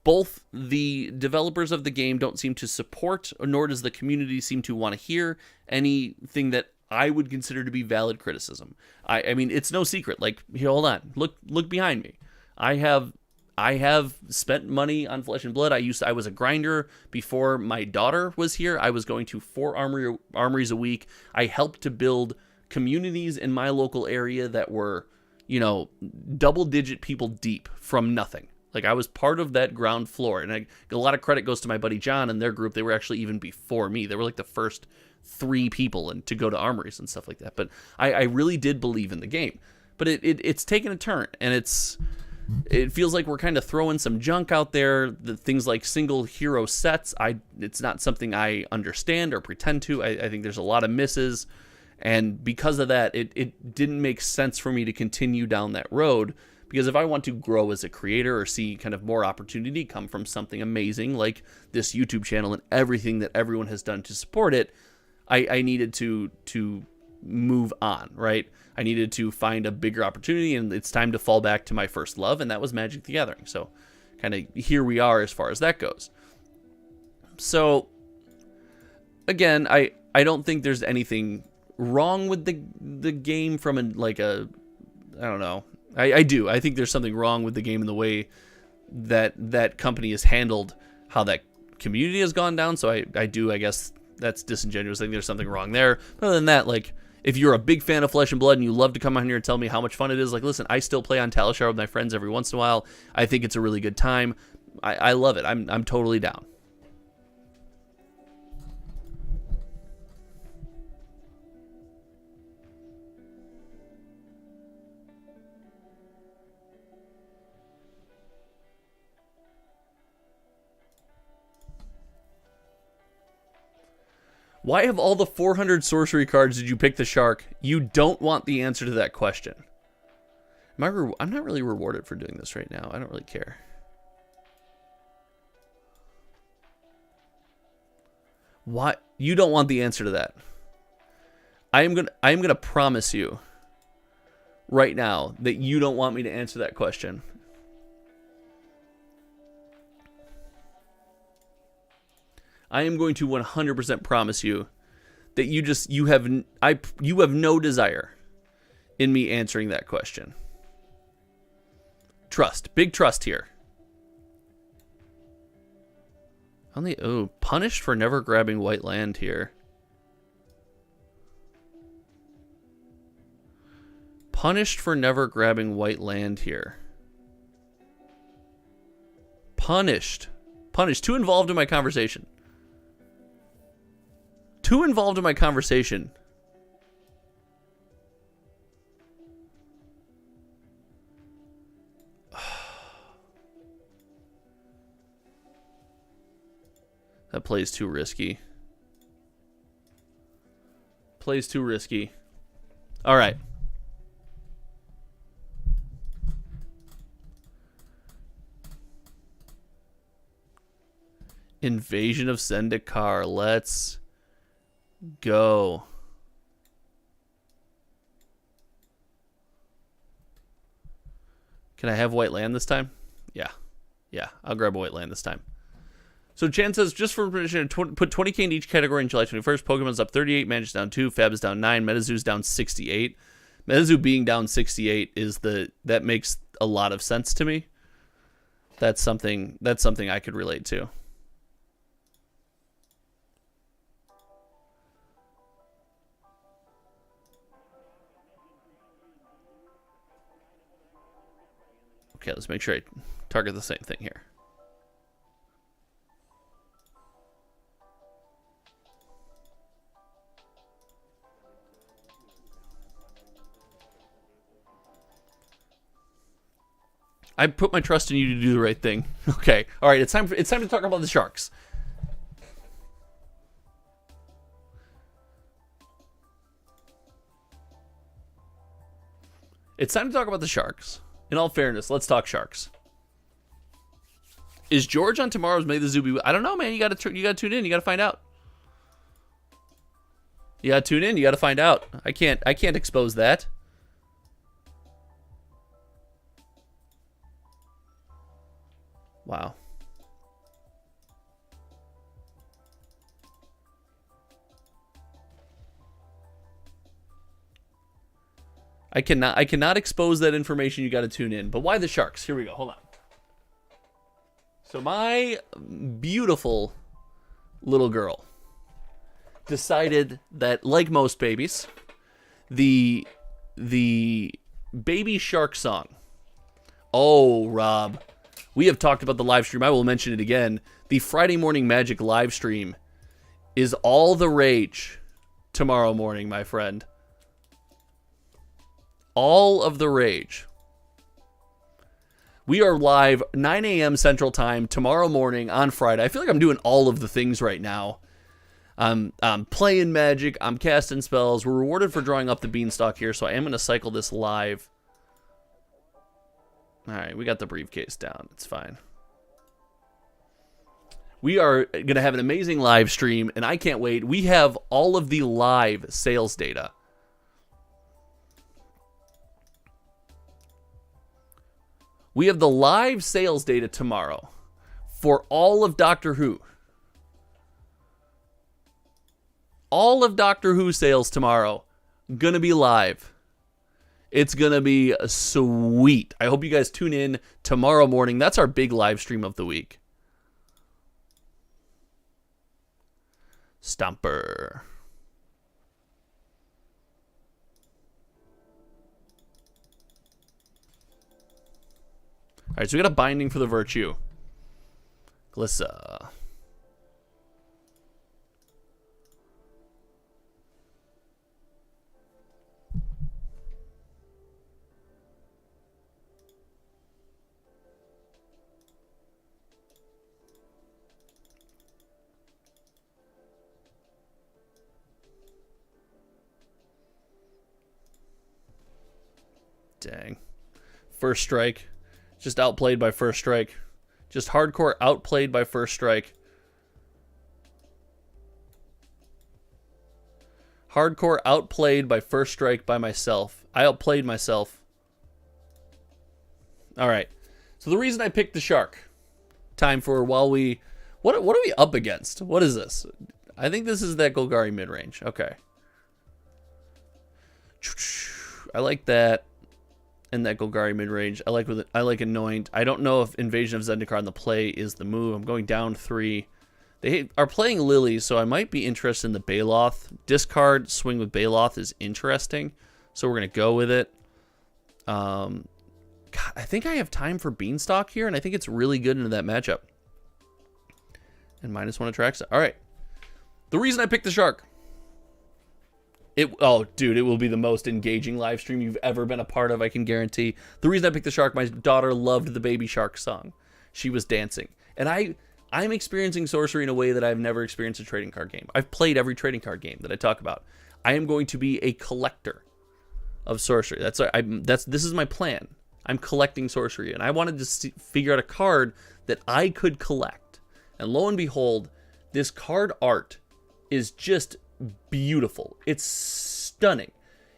both the developers of the game don't seem to support, nor does the community seem to want to hear anything that I would consider to be valid criticism. I mean, it's no secret. Like, here, hold on. Look behind me. I have spent money on Flesh and Blood. I was a grinder before my daughter was here. I was going to 4 armories a week. I helped to build communities in my local area that were, double-digit people deep from nothing. Like, I was part of that ground floor, and a lot of credit goes to my buddy John and their group. They were actually even before me. They were like the first 3 people to go to armories and stuff like that. But I really did believe in the game. But it's taken a turn, and it feels like we're kind of throwing some junk out there. The things like single hero sets, it's not something I understand or pretend to. I think there's a lot of misses. And because of that, it didn't make sense for me to continue down that road, because if I want to grow as a creator or see kind of more opportunity come from something amazing like this YouTube channel and everything that everyone has done to support it, I needed to move on, right? I needed to find a bigger opportunity, and it's time to fall back to my first love, and that was Magic the Gathering. So kind of here we are as far as that goes. So again, I don't think there's anything wrong with the game from I don't know. I do. I think there's something wrong with the game in the way that company has handled how that community has gone down. So I guess that's disingenuous. I think there's something wrong there. But other than that, like, if you're a big fan of Flesh and Blood and you love to come on here and tell me how much fun it is, like, listen, I still play on Talishar with my friends every once in a while. I think it's a really good time. I love it. I'm totally down. Why of all the 400 sorcery cards did you pick the shark? You don't want the answer to that question. I'm not really rewarded for doing this right now. I don't really care. Why? You don't want the answer to that. I am gonna promise you right now that you don't want me to answer that question. I am going to 100% promise you that you have no desire in me answering that question. Trust, big trust here. Punished for never grabbing white land here. Punished for never grabbing white land here. Punished. Too involved in my conversation. Too involved in my conversation. That play's too risky. Plays too risky. All right. Invasion of Zendikar. Let's go. Can I have white land this time? Yeah. Yeah, I'll grab a white land this time. So Chan says, just for permission, put 20k in each category on July 21st. Pokemon's up 38, Magic's down 2, Fab is down 9, Metazoo's down 68. Metazoo being down 68 that makes a lot of sense to me. That's something I could relate to. Okay, let's make sure I target the same thing here. I put my trust in you to do the right thing. Okay. All right, it's time to talk about the Sharks. It's time to talk about the Sharks. In all fairness, let's talk Sharks. Is George on tomorrow's May the Zoo Be? I don't know, man. You got to tune in. You got to find out. You got to tune in. You got to find out. I can't expose that. Wow. I cannot expose that information. You got to tune in. But why the Sharks? Here we go. Hold on. So my beautiful little girl decided that, like most babies, the baby shark song. Oh, Rob. We have talked about the live stream. I will mention it again. The Friday Morning Magic live stream is all the rage tomorrow morning, my friend. All of the rage. We are live 9 a.m. Central Time tomorrow morning on Friday. I feel like I'm doing all of the things right now. I'm playing Magic. I'm casting spells. We're rewarded for drawing up the beanstalk here, so I am going to cycle this live. All right, we got the briefcase down. It's fine. We are going to have an amazing live stream, and I can't wait. We have all of the live sales data. We have the live sales data tomorrow for all of Doctor Who. All of Doctor Who sales tomorrow gonna be live. It's gonna be sweet. I hope you guys tune in tomorrow morning. That's our big live stream of the week. Stomper. All right, so we got a binding for the Virtue. Glissa. Dang. First strike. Just outplayed by first strike. Just hardcore outplayed by first strike. Hardcore outplayed by first strike by myself. I outplayed myself. All right. So the reason I picked the shark. Time for while we... What are we up against? What is this? I think this is that Golgari mid-range. Okay. I like that. And that Golgari mid-range. I like Anoint. I don't know if Invasion of Zendikar on the play is the move. I'm going down 3. They are playing Lily, so I might be interested in the Baloth. Discard, swing with Baloth is interesting. So we're going to go with it. God, I think I have time for Beanstalk here, and I think it's really good into that matchup. And -1 attracts it. All right. The reason I picked the shark. Oh, dude, it will be the most engaging live stream you've ever been a part of, I can guarantee. The reason I picked the shark, my daughter loved the Baby Shark song. She was dancing. And I'm experiencing sorcery in a way that I've never experienced a trading card game. I've played every trading card game that I talk about. I am going to be a collector of sorcery. This is my plan. I'm collecting sorcery, and I wanted to figure out a card that I could collect. And lo and behold, this card art is just beautiful. It's stunning.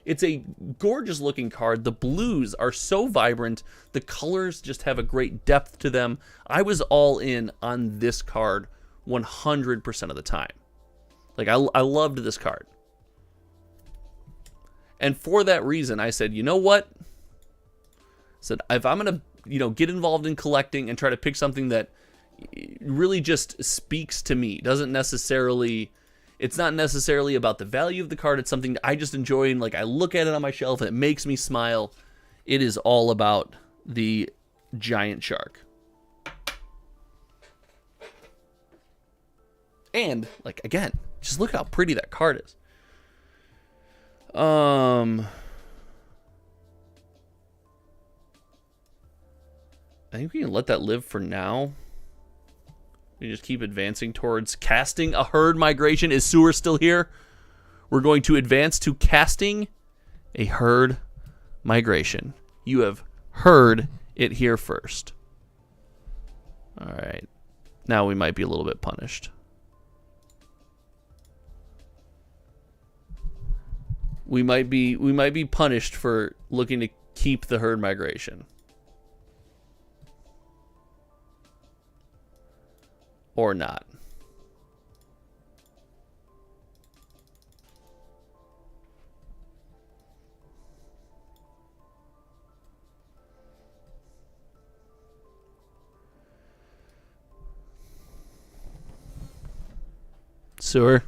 It's a gorgeous looking card. The blues are so vibrant. The colors just have a great depth to them. I was all in on this card 100% of the time. Like, I loved this card. And for that reason, I said, you know what? I said, if I'm going to, get involved in collecting and try to pick something that really just speaks to me, it's not necessarily about the value of the card. It's something that I just enjoy, and like I look at it on my shelf and it makes me smile. It is all about the giant shark. And like, again, just look how pretty that card is. I think we can let that live for now. We just keep advancing towards casting a herd migration. Is Sewer still here? We're going to advance to casting a herd migration. You have heard it here first. All right. Now we might be a little bit punished. We might be punished for looking to keep the herd migration. Or not. Sewer.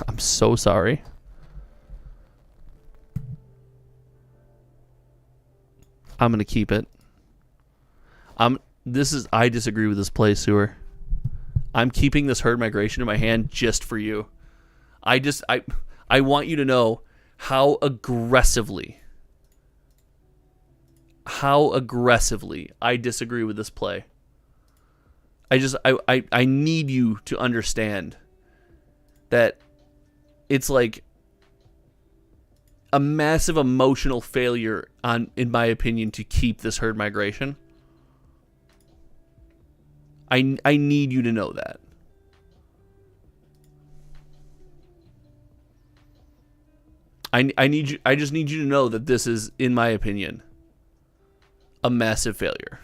I'm so sorry. I'm going to keep it. I disagree with this play, Sewer. I'm keeping this herd migration in my hand just for you. I want you to know how aggressively I disagree with this play. I need you to understand that it's like a massive emotional failure in my opinion, to keep this herd migration. I need you to know that. I just need you to know that this is, in my opinion, a massive failure.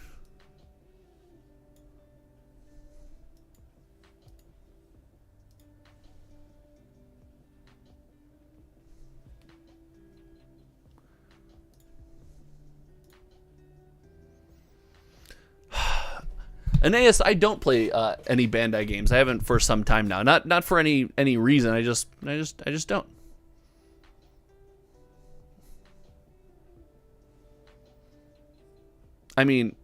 Aeneas, I don't play any Bandai games. I haven't for some time now. Not for any reason. I just don't. I mean,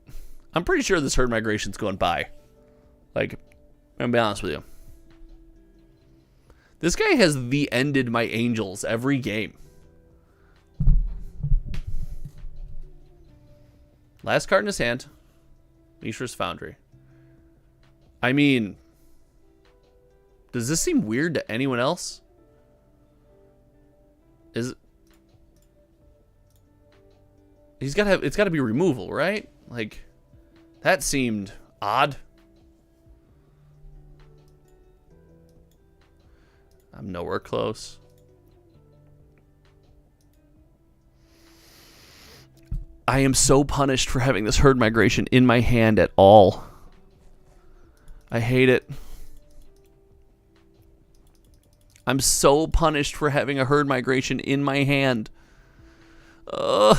I'm pretty sure this herd migration's going by. Like, I'm gonna be honest with you. This guy has ended my angels every game. Last card in his hand. Mishra's Foundry. I mean, does this seem weird to anyone else? It's got to be removal, right? Like, that seemed odd. I'm nowhere close. I am so punished for having this herd migration in my hand at all. I hate it. I'm so punished for having a herd migration in my hand. Ugh.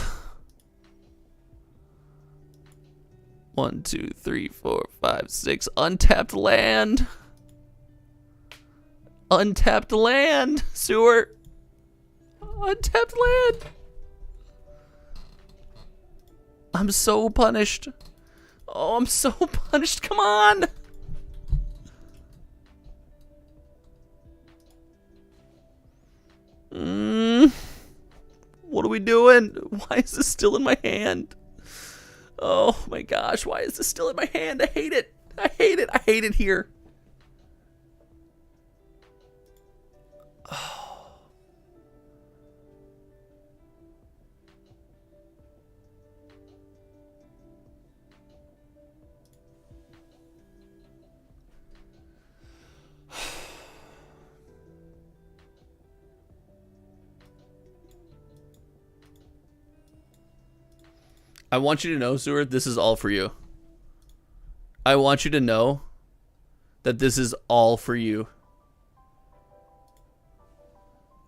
1, 2, 3, 4, 5, 6. Untapped land. Untapped land, sewer. Untapped land. I'm so punished. Oh, I'm so punished. Come on. What are we doing? Why is this still in my hand? Oh my gosh, why is this still in my hand? I hate it. I hate it. I hate it here. I want you to know, Seward, this is all for you. I want you to know that this is all for you.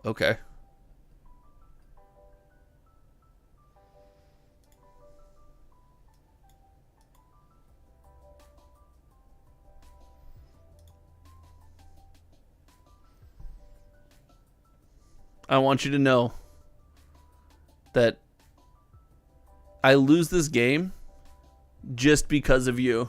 Okay. I want you to know that I lose this game just because of you.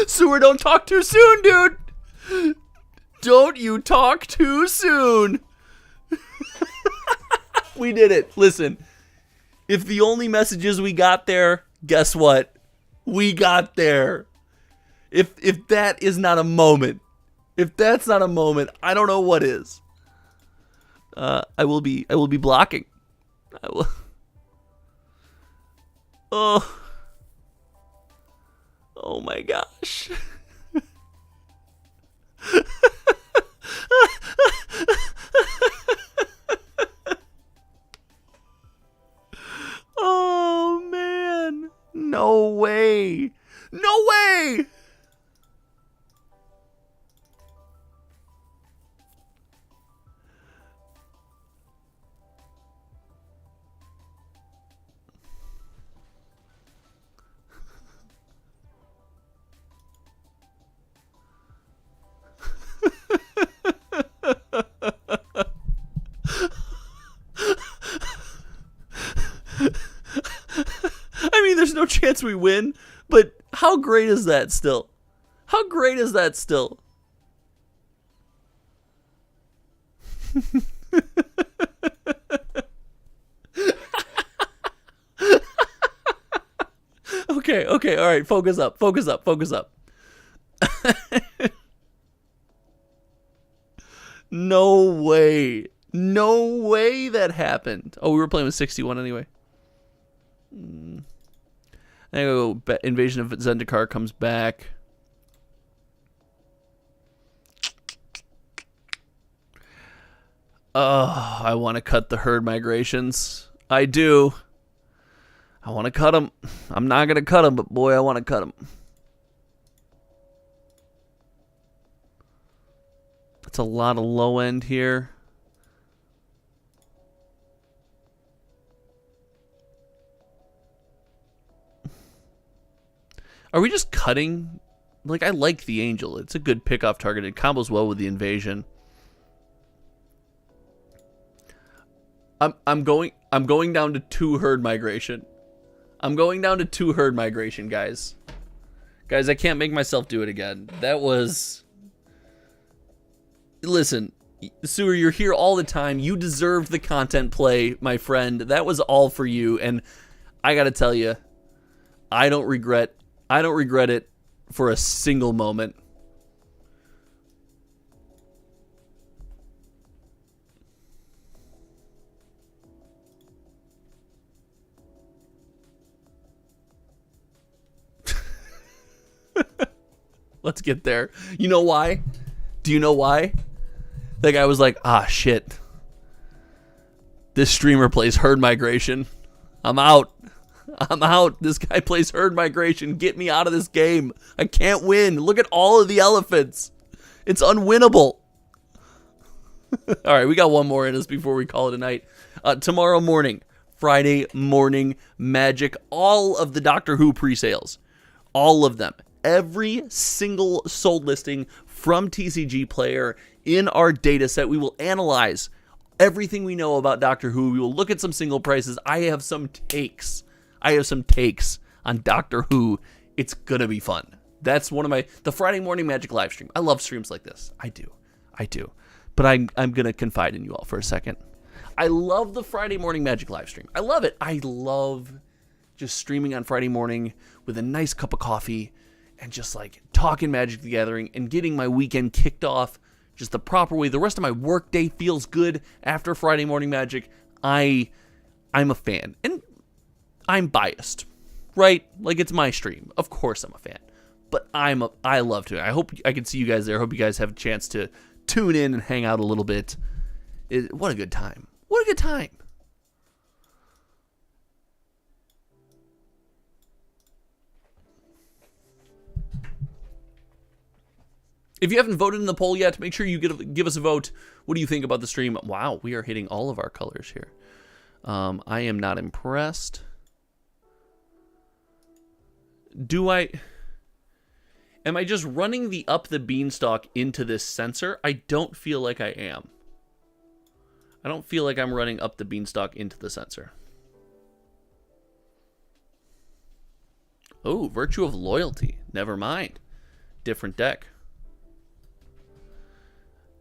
Sewer, don't talk too soon, dude. Don't you talk too soon. We did it. Listen, if the only messages we got there, guess what? We got there. If that is not a moment, if that's not a moment, I don't know what is. I will be blocking. I will. Oh my gosh. Oh man. No way. No way. I mean, there's no chance we win, but how great is that still? How great is that still? Okay, all right, focus up. No way that happened. Oh, we were playing with 61 anyway. I go. Invasion of Zendikar comes back. Oh, I want to cut the herd migrations. I do. I want to cut them. I'm not going to cut them, but boy, I want to cut them. That's a lot of low end here. Are we just cutting? Like, I like the Angel. It's a good pick-off target. It combos well with the Invasion. I'm going down to 2 herd migration. I'm going down to 2 herd migration, guys. Guys, I can't make myself do it again. That was... Listen, Sewer, you're here all the time. You deserve the content play, my friend. That was all for you, and I gotta tell you, I don't regret it for a single moment. Let's get there. You know why? Do you know why? That guy was like, ah, shit. This streamer plays herd migration. I'm out. This guy plays herd migration. Get me out of this game. I can't win. Look at all of the elephants. It's unwinnable. All right, we got one more in us before we call it a night. Tomorrow morning, Friday morning, Magic, all of the Doctor Who pre-sales. All of them. Every single sold listing from TCG Player in our data set. We will analyze everything we know about Doctor Who. We will look at some single prices. I have some takes on Doctor Who. It's going to be fun. That's one of the Friday morning Magic live stream. I love streams like this. I do. But I'm going to confide in you all for a second. I love the Friday morning Magic live stream. I love it. I love just streaming on Friday morning with a nice cup of coffee and just like talking Magic the Gathering and getting my weekend kicked off just the proper way. The rest of my work day feels good after Friday morning Magic. I'm a fan, and I'm biased, right? Like, it's my stream. Of course I'm a fan, but I love to. I hope I can see you guys there. I hope you guys have a chance to tune in and hang out a little bit. What a good time. What a good time. If you haven't voted in the poll yet, make sure you give us a vote. What do you think about the stream? Wow, we are hitting all of our colors here. I am not impressed. Am I just running the up the beanstalk into this sensor? I don't feel like I am. I don't feel like I'm running up the beanstalk into the sensor. Oh, Virtue of Loyalty. Never mind. Different deck.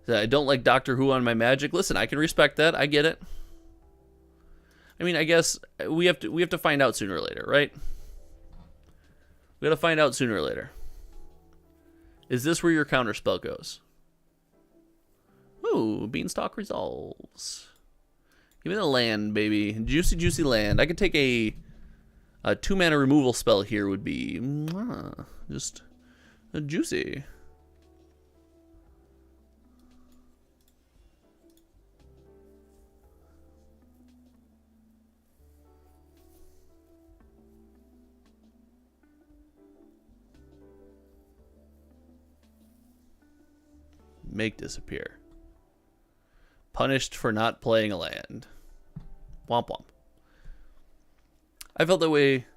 I don't like Doctor Who on my Magic. Listen, I can respect that. I get it. I mean, I guess we have to find out sooner or later, right? We got to find out sooner or later. Is this where your counterspell goes? Ooh, Beanstalk resolves. Give me the land, baby. Juicy, juicy land. I could take a 2-mana removal spell here would be just juicy. Make disappear. Punished for not playing a land. Womp womp. I felt that way.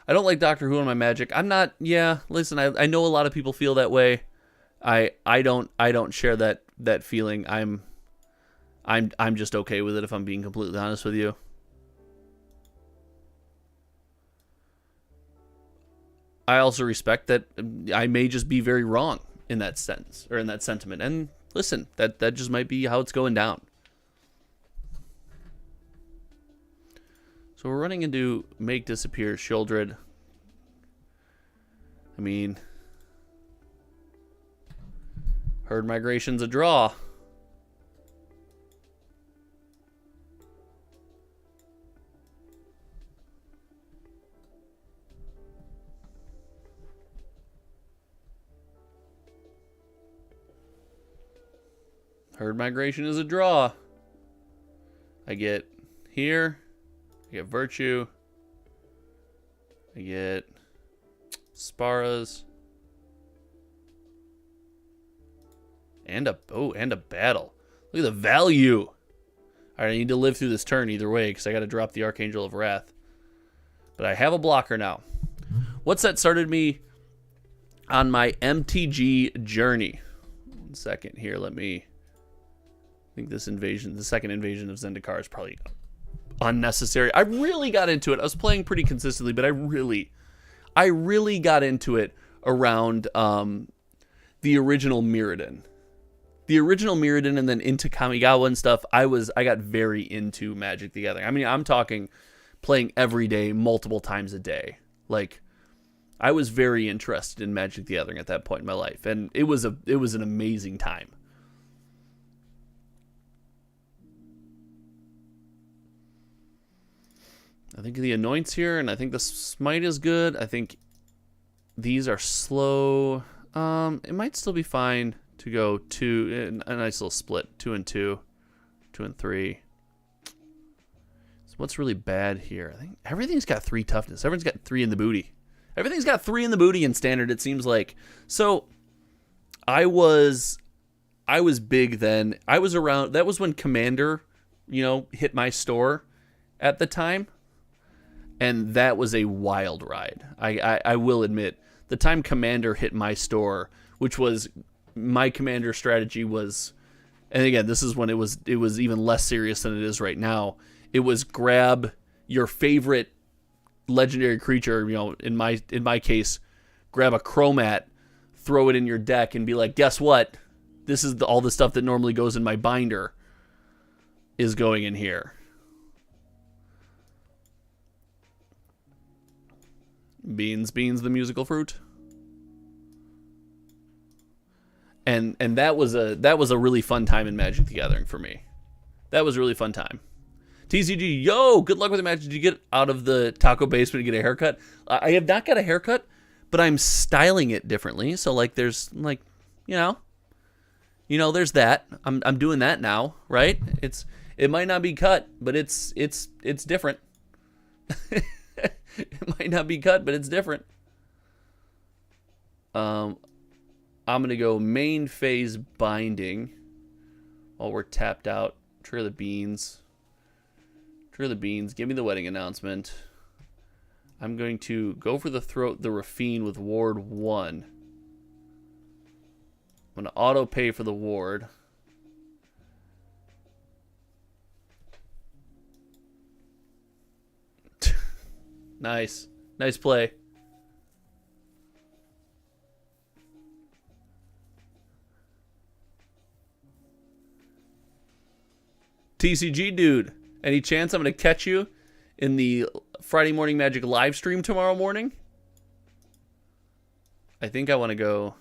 I don't like Doctor Who on my Magic. I'm not. Yeah, listen. I know a lot of people feel that way. I don't share that feeling. I'm just okay with it, if I'm being completely honest with you. I also respect that I may just be very wrong in that sense, or in that sentiment. And listen, that just might be how it's going down. So we're running into Make Disappear Shieldred. I mean, Herd Migration's a draw. Herd Migration is a draw. I get here. I get Virtue. I get Sparas. And a battle. Look at the value. All right, I need to live through this turn either way because I got to drop the Archangel of Wrath. But I have a blocker now. What's that started me on my MTG journey? 1 second here. Let me... I think this invasion, the second invasion of Zendikar, is probably unnecessary. I really got into it. I was playing pretty consistently, but I really got into it around the original Mirrodin. The original Mirrodin, and then into Kamigawa and stuff. I got very into Magic the Gathering. I mean, I'm talking playing every day, multiple times a day. Like, I was very interested in Magic the Gathering at that point in my life, and it was an amazing time. I think the Anoints here, and I think the Smite is good. I think these are slow. It might still be fine to go two, a nice little split, 2 and 2, 2 and 3. So what's really bad here? I think everything's got 3 toughness. Everyone's got 3 in the booty. Everything's got 3 in the booty in standard, it seems like. So I was big then. I was around. That was when Commander, hit my store at the time. And that was a wild ride. I will admit, the time Commander hit my store, which was my Commander strategy was, and again, this is when it was even less serious than it is right now. It was grab your favorite legendary creature, in my case, grab a Chromat, throw it in your deck, and be like, guess what? This is all the stuff that normally goes in my binder is going in here. Beans, the musical fruit. And that was a really fun time in Magic the Gathering for me. That was a really fun time. TCG, yo, good luck with the match. Did you get out of the taco basement to get a haircut? I have not got a haircut, but I'm styling it differently. So there's there's that. I'm doing that now, right? It might not be cut, but it's different. It might not be cut, but it's different. I'm going to go main phase binding while we're tapped out. Trigger the beans. Give me the wedding announcement. I'm going to go for the Rafine with ward 1. I'm going to auto pay for the ward. Nice play. TCG dude, any chance I'm going to catch you in the Friday Morning Magic live stream tomorrow morning? I think I want to go.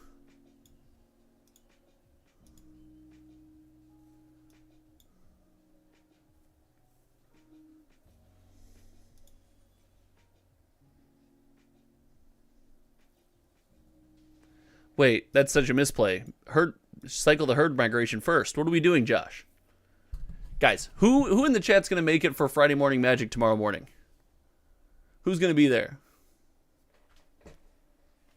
Wait, that's such a misplay. Cycle the herd migration first. What are we doing, Josh? Guys, who in the chat's going to make it for Friday Morning Magic tomorrow morning? Who's going to be there?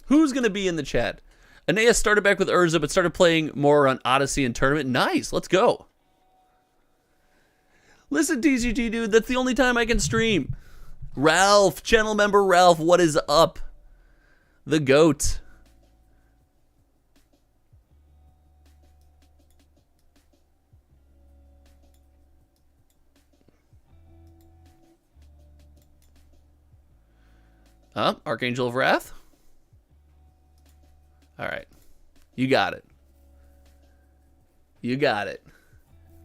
Who's going to be in the chat? Anea started back with Urza, but started playing more on Odyssey and Tournament. Nice, let's go. Listen, TCG dude, that's the only time I can stream. Ralph, channel member Ralph, what is up? The GOAT. Archangel of Wrath. All right. You got it.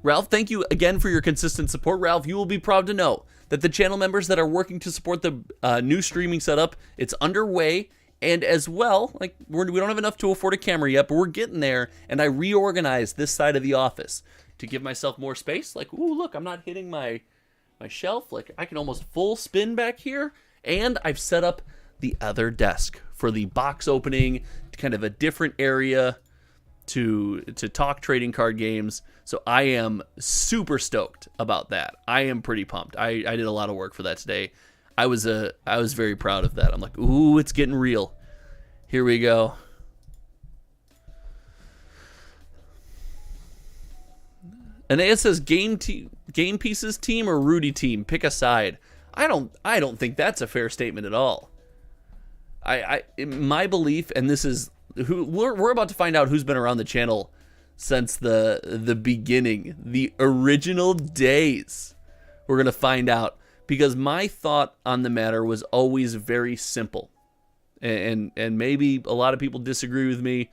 Ralph, thank you again for your consistent support. Ralph, you will be proud to know that the channel members that are working to support the new streaming setup, it's underway. And as well, we don't have enough to afford a camera yet, but we're getting there. And I reorganized this side of the office to give myself more space. Ooh, look, I'm not hitting my shelf. I can almost full spin back here. And I've set up the other desk for the box opening, kind of a different area to talk trading card games. So I am super stoked about that. I am pretty pumped. I did a lot of work for that today. I was very proud of that. I'm like, ooh, it's getting real. Here we go. Anea says game pieces team or Rudy team. Pick a side. I don't think that's a fair statement at all. My belief, and this is who we're about to find out who's been around the channel since the beginning, the original days. We're gonna find out because my thought on the matter was always very simple, and maybe a lot of people disagree with me,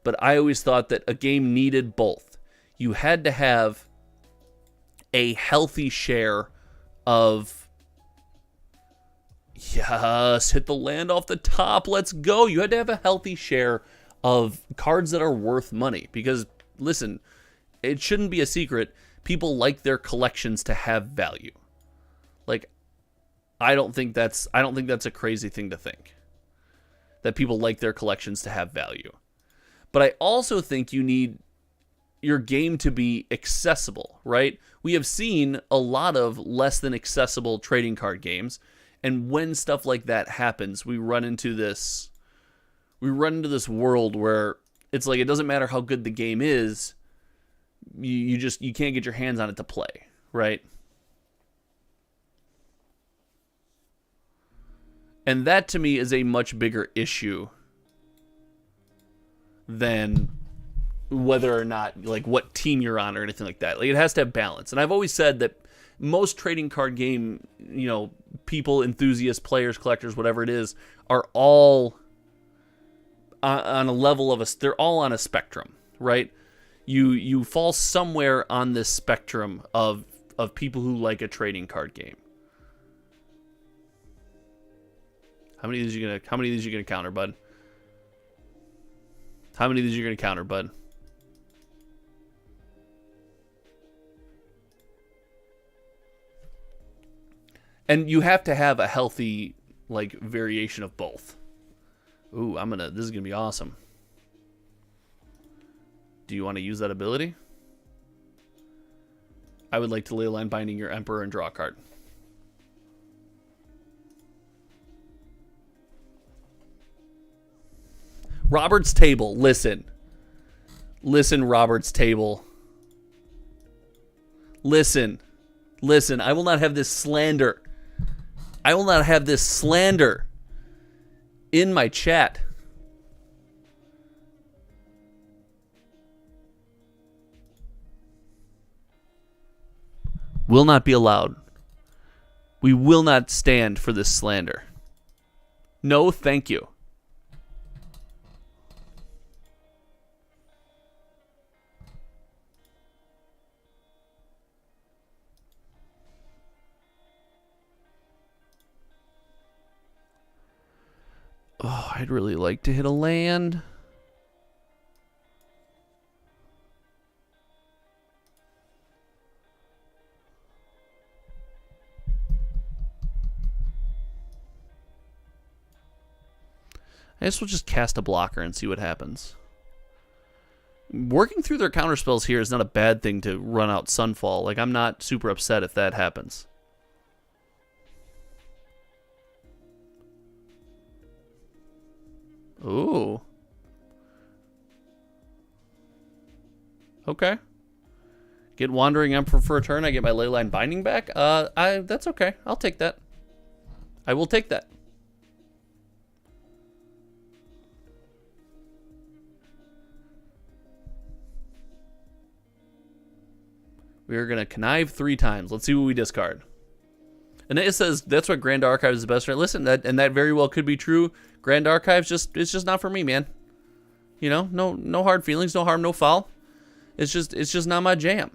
but I always thought that a game needed both. You had to have a healthy share of Yes, hit the land off the top. Let's go. You had to have a healthy share of cards that are worth money because, listen, it shouldn't be a secret. People like their collections to have value. Like, I don't think that's a crazy thing to think. That people like their collections to have value. But I also think you need your game to be accessible, right? We have seen a lot of less than accessible trading card games, and when stuff like that happens, we run into this world where it's like it doesn't matter how good the game is, you can't get your hands on it to play, right? And that to me is a much bigger issue than whether or not, like, what team you're on or anything like that. Like, it has to have balance. And I've always said that most trading card game, people, enthusiasts, players, collectors, whatever it is, are all on a level of they're all on a spectrum, right? You fall somewhere on this spectrum of people who like a trading card game. How many of these you gonna counter, bud? How many of these are you gonna counter, bud? And you have to have a healthy, like, variation of both. Ooh, this is gonna be awesome. Do you want to use that ability? I would like to Leyline Binding your Emperor and draw a card. Robert's Table, listen. Listen, Robert's Table. Listen. Listen, I will not have this slander. I will not have this slander in my chat. Will not be allowed. We will not stand for this slander. No, thank you. Oh, I'd really like to hit a land. I guess we'll just cast a blocker and see what happens. Working through their counterspells here is not a bad thing to run out Sunfall. Like, I'm not super upset if that happens. Ooh. Okay. Get Wandering Emperor for a turn. I get my Leyline Binding back. That's okay. I'll take that. I will take that. We are going to connive 3 times. Let's see what we discard. And it says that's what Grand Archives is the best. Listen, that very well could be true. Grand Archives it's just not for me, man. No hard feelings, no harm, no foul. It's just not my jam.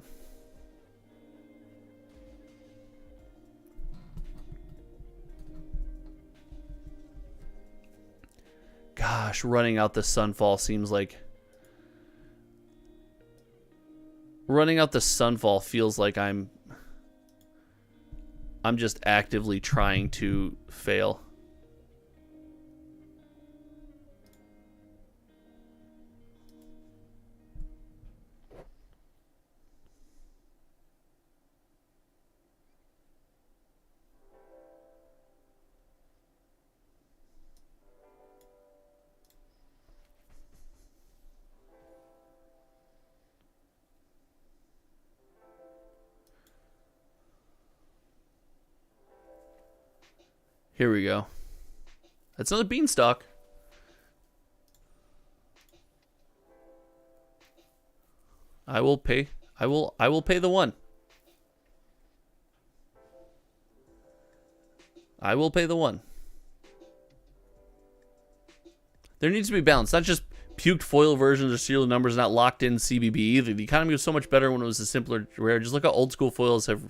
Gosh, running out the Sunfall seems like feels like I'm just actively trying to fail. Here we go. That's another Beanstalk. I will pay the 1. I will pay the 1. There needs to be balance, not just puked foil versions or serial numbers, not locked in CBB either. The economy was so much better when it was a simpler rare. Just look how old school foils have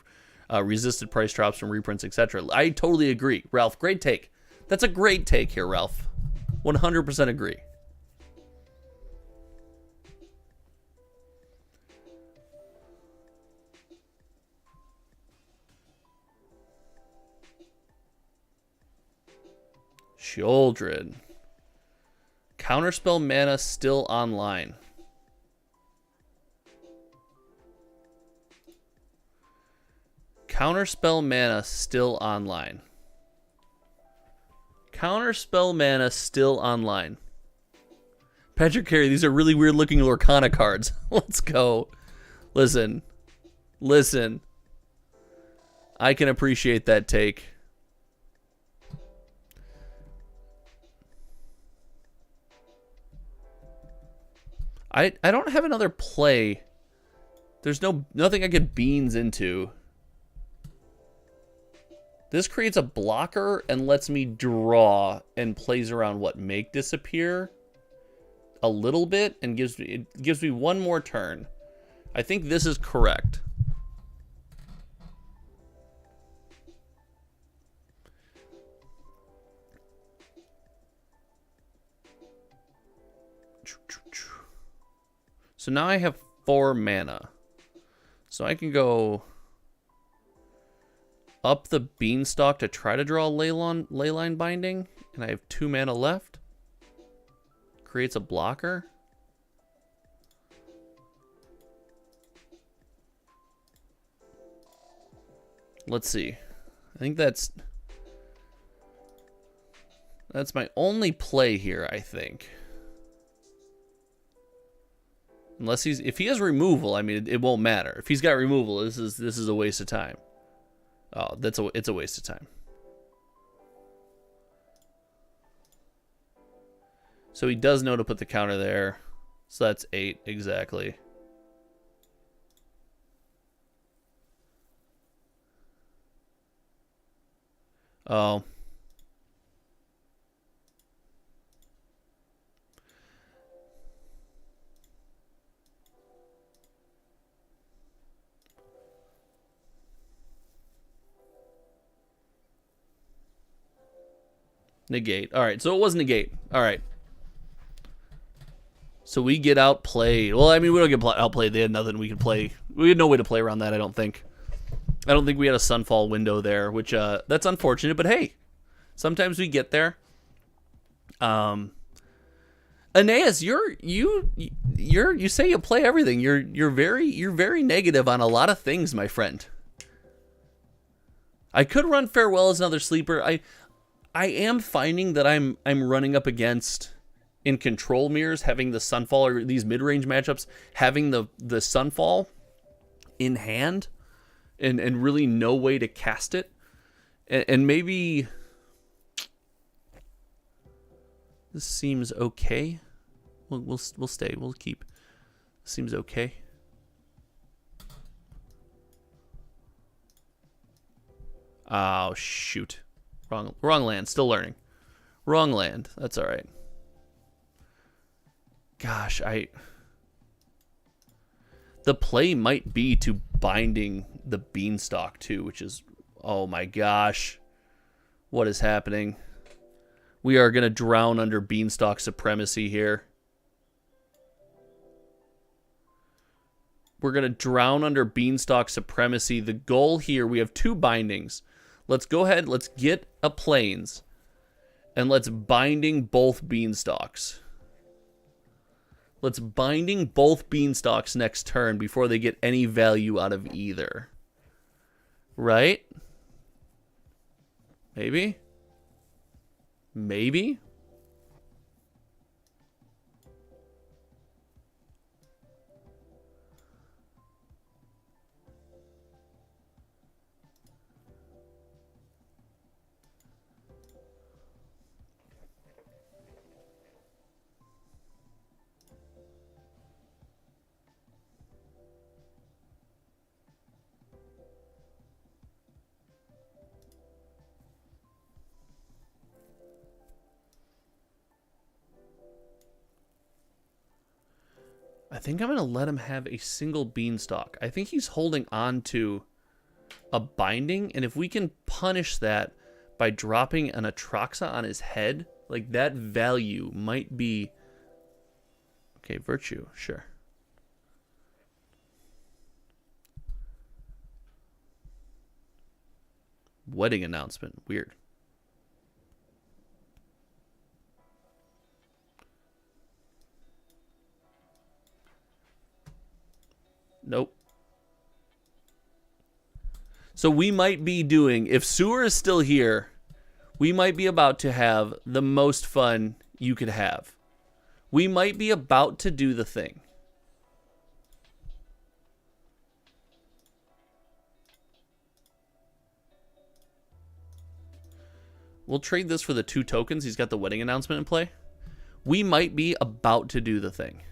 resisted price drops from reprints, etc. I totally agree. Ralph, great take. That's a great take here, Ralph. 100% agree. Children. Counterspell mana still online. Counterspell mana still online. Counterspell mana still online. Patrick Carey, these are really weird looking Lorcana cards. Let's go. Listen. Listen. I can appreciate that take. I don't have another play. There's nothing I could beans into. This creates a blocker and lets me draw and plays around what, make disappear a little bit and gives me one more turn. I think this is correct. So now I have 4 mana. So I can go up the beanstalk to try to draw a leyline binding, and I have 2 mana left. Creates a blocker. Let's see. I think that's my only play here, I think. Unless if he has removal, I mean, it won't matter. If he's got removal, this is a waste of time. Oh, it's a waste of time. So he does know to put the counter there. So that's 8 exactly. Oh. Negate. All right, so it was negate. All right. So we get outplayed. Well, I mean, we don't get outplayed. They had nothing we could play. We had no way to play around that, I don't think. I don't think we had a Sunfall window there, which that's unfortunate, but hey, sometimes we get there. Aeneas, you say you play everything. You're very negative on a lot of things, my friend. I could run Farewell as another sleeper. I am finding that I'm running up against in control mirrors, having the Sunfall or these mid-range matchups, having the Sunfall in hand and really no way to cast it. And maybe this seems okay. We'll stay. We'll keep. Seems okay. Oh shoot. Wrong land. Still learning. Wrong land. That's all right. Gosh, the play might be to binding the beanstalk too, which is, oh my gosh, what is happening? We are gonna drown under beanstalk supremacy here. We're gonna drown under beanstalk supremacy. The goal here, we have 2 bindings. Let's go ahead, let's get a plains, and let's binding both beanstalks. Let's binding both beanstalks next turn before they get any value out of either. Right? Maybe? Maybe? I think I'm going to let him have a single beanstalk. I think he's holding on to a binding, and if we can punish that by dropping an Atraxa on his head, like that value might be... Okay, Virtue, sure. Wedding announcement, weird. Nope. So we might be doing, if Sewer is still here, we might be about to have the most fun you could have. We might be about to do the thing. We'll trade this for the 2 tokens. He's got the wedding announcement in play. We might be about to do the thing.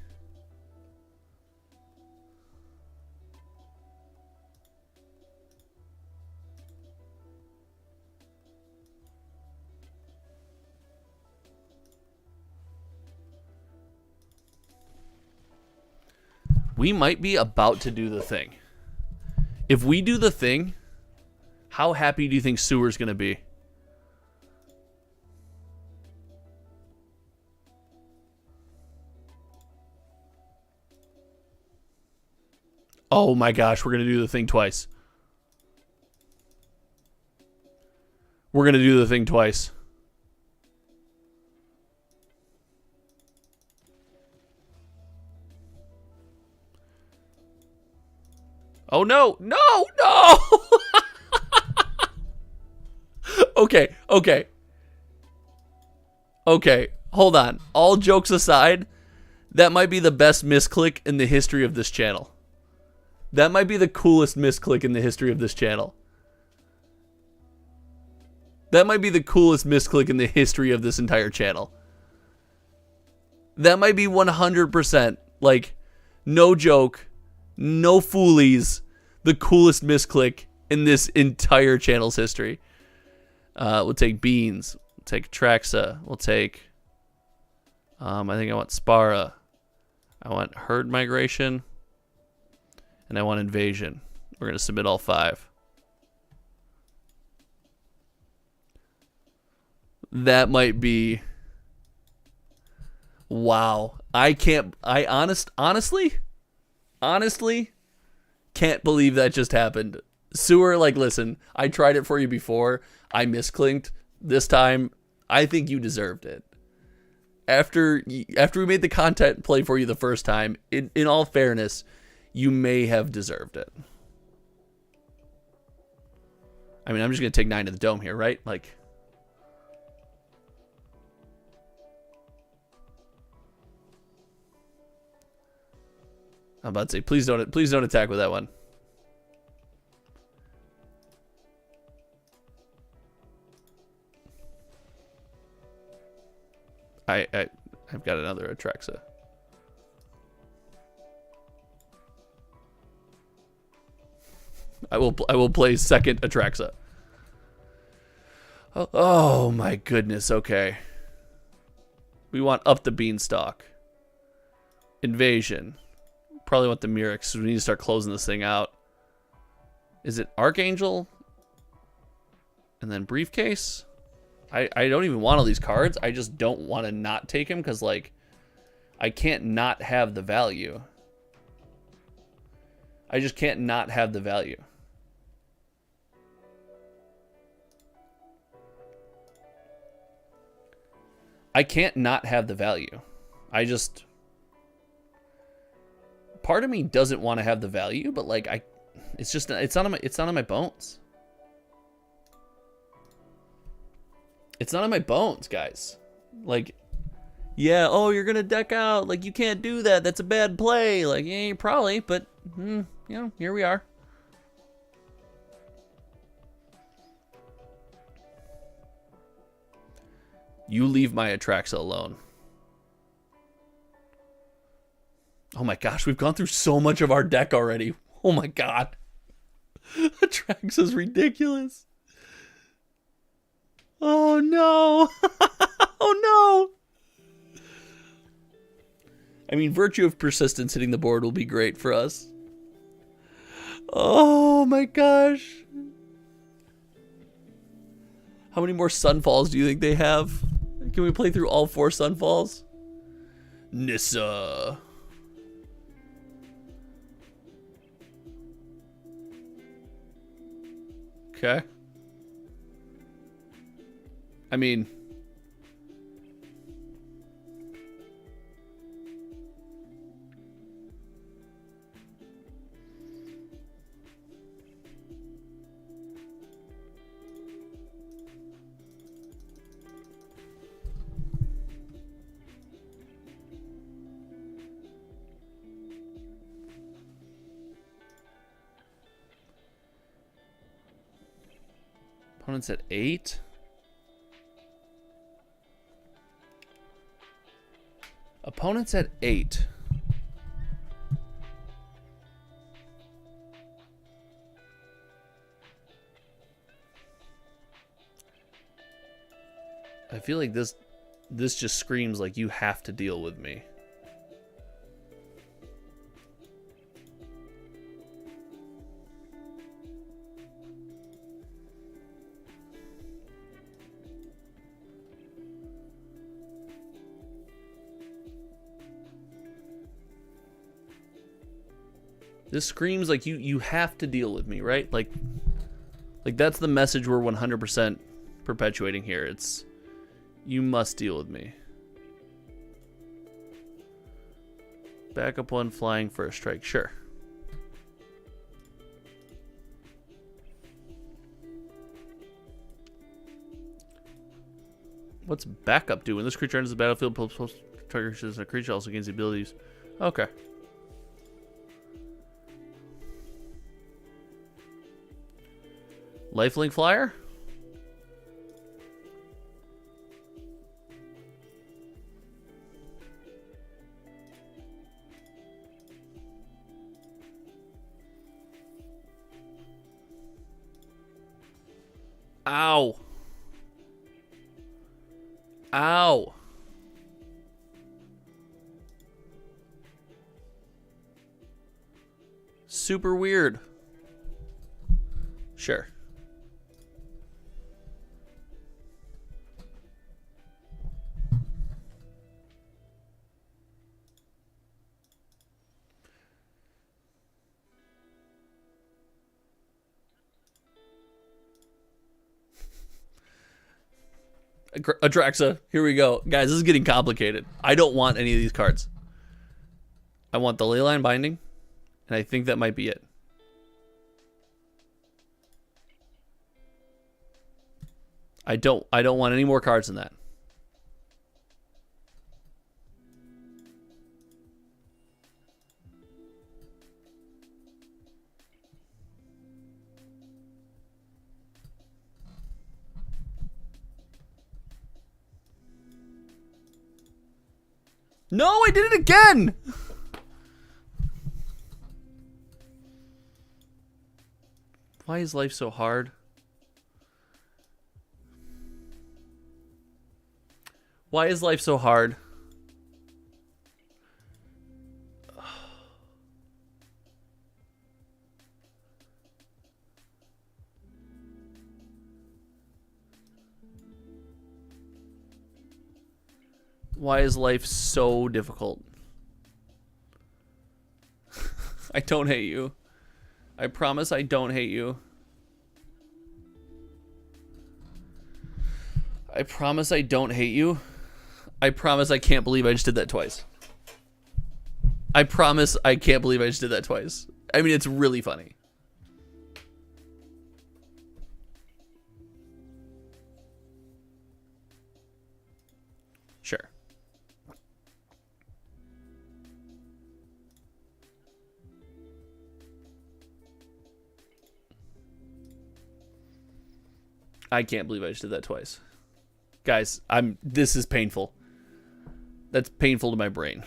We might be about to do the thing. If we do the thing, how happy do you think Sewer's going to be? Oh my gosh, we're going to do the thing twice. We're going to do the thing twice. Oh no, no, no! Okay, okay. Okay, hold on. All jokes aside, that might be the best misclick in the history of this channel. That might be the coolest misclick in the history of this channel. That might be the coolest misclick in the history of this entire channel. That might be 100%, like, no joke, no foolies, the coolest misclick in this entire channel's history. We'll take Beans. We'll take Traxa. We'll take... I think I want Spara. I want Herd Migration. And I want Invasion. We're going to submit all 5. That might be... Wow. I honestly can't believe that just happened. Sewer, like, listen, I tried it for you before. I misclicked. This time, I think you deserved it. After we made the content play for you the first time, in all fairness, you may have deserved it. I mean, I'm just going to take 9 to the dome here, right? Like... I'm about to say, please don't attack with that one. I've got another Atraxa. I will play second Atraxa. Oh my goodness, okay. We want up the beanstalk. Invasion. Probably want the Murex, so we need to start closing this thing out. Is it Archangel? And then Briefcase? I don't even want all these cards. I just don't want to not take him because, like, I can't not have the value. I just can't not have the value. I can't not have the value. I just... Part of me doesn't want to have the value, but, like, it's not on my bones. It's not on my bones, guys. Like, yeah, oh, you're gonna deck out. Like, you can't do that. That's a bad play. Like, yeah, probably, but, you know, here we are. You leave my Atraxa alone. Oh my gosh, we've gone through so much of our deck already. Oh my god. Atraxa's ridiculous. Oh no. Oh no. I mean, Virtue of Persistence hitting the board will be great for us. Oh my gosh. How many more Sunfalls do you think they have? Can we play through all 4 Sunfalls? Nissa. Okay. I mean... Opponent's at 8. Opponent's at 8. I feel like this just screams like you have to deal with me. This screams like you have to deal with me, right? Like that's the message we're 100% perpetuating here. It's you must deal with me. Backup 1 flying for a strike, sure. What's backup do? When this creature enters the battlefield, post triggers a creature also gains the abilities. Okay. Lifelink flyer? Ow. Ow. Super weird. Sure. Atraxa, here we go. Guys, this is getting complicated. I don't want any of these cards. I want the Leyline Binding, and I think that might be it. I don't want any more cards than that. No, I did it again! Why is life so hard? Why is life so hard? Why is life so difficult? I don't hate you. I promise I don't hate you. I promise I don't hate you. I promise I can't believe I just did that twice. I promise I can't believe I just did that twice. I mean, it's really funny. Sure. I can't believe I just did that twice. Guys, this is painful. That's painful to my brain.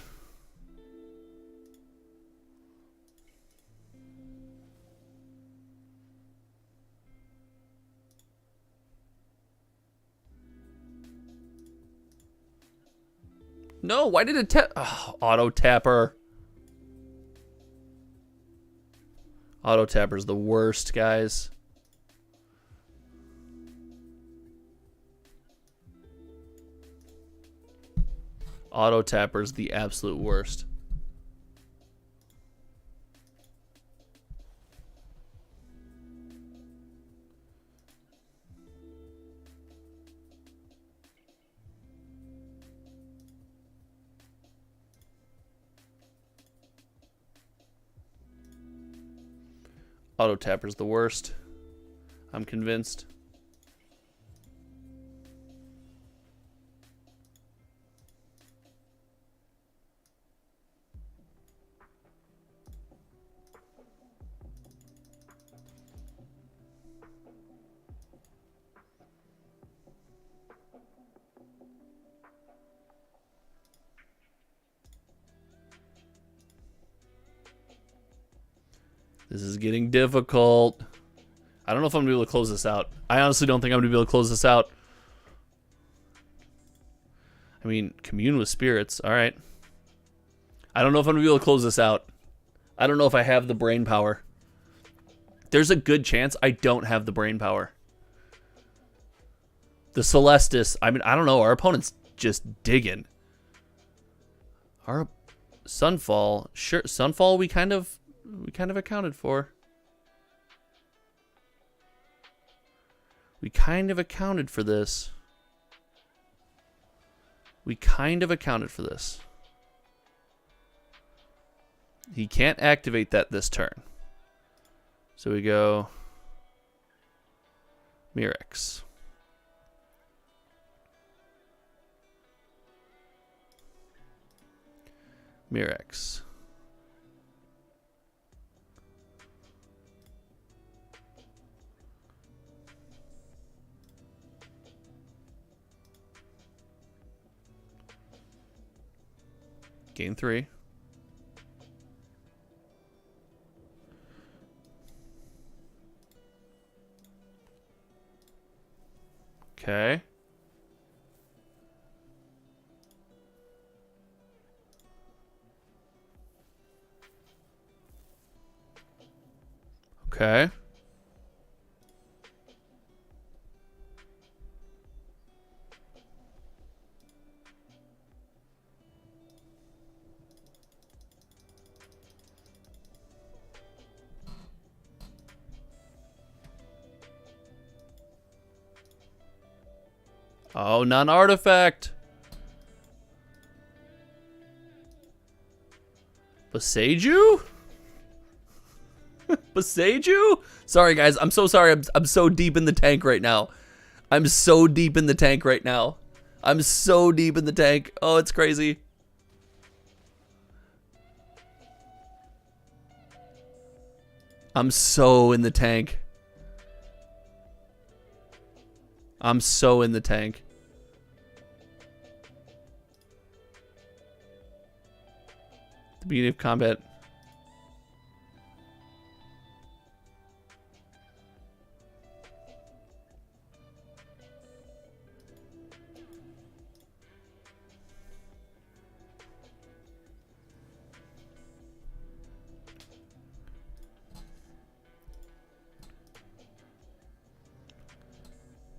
No, why did it tap? Oh, auto tapper. Auto tapper's the worst, guys. Auto Tapper's the absolute worst. Auto Tapper's the worst. I'm convinced. This is getting difficult. I don't know if I'm going to be able to close this out. I honestly don't think I'm going to be able to close this out. I mean, commune with spirits. All right. I don't know if I'm going to be able to close this out. I don't know if I have the brain power. There's a good chance I don't have the brain power. The Celestis. I mean, I don't know. Our opponent's just digging. Our Sunfall. Sure, Sunfall we kind of accounted for. We kind of accounted for this. We kind of accounted for this. He can't activate that this turn. So we go Mirrex. Mirrex. Gain 3. Okay. Okay. Oh, non-artifact. Beseiju? Beseiju? Sorry, guys. I'm so sorry. I'm so deep in the tank right now. I'm so deep in the tank right now. I'm so deep in the tank. Oh, it's crazy. I'm so in the tank. I'm so in the tank. The beginning of combat.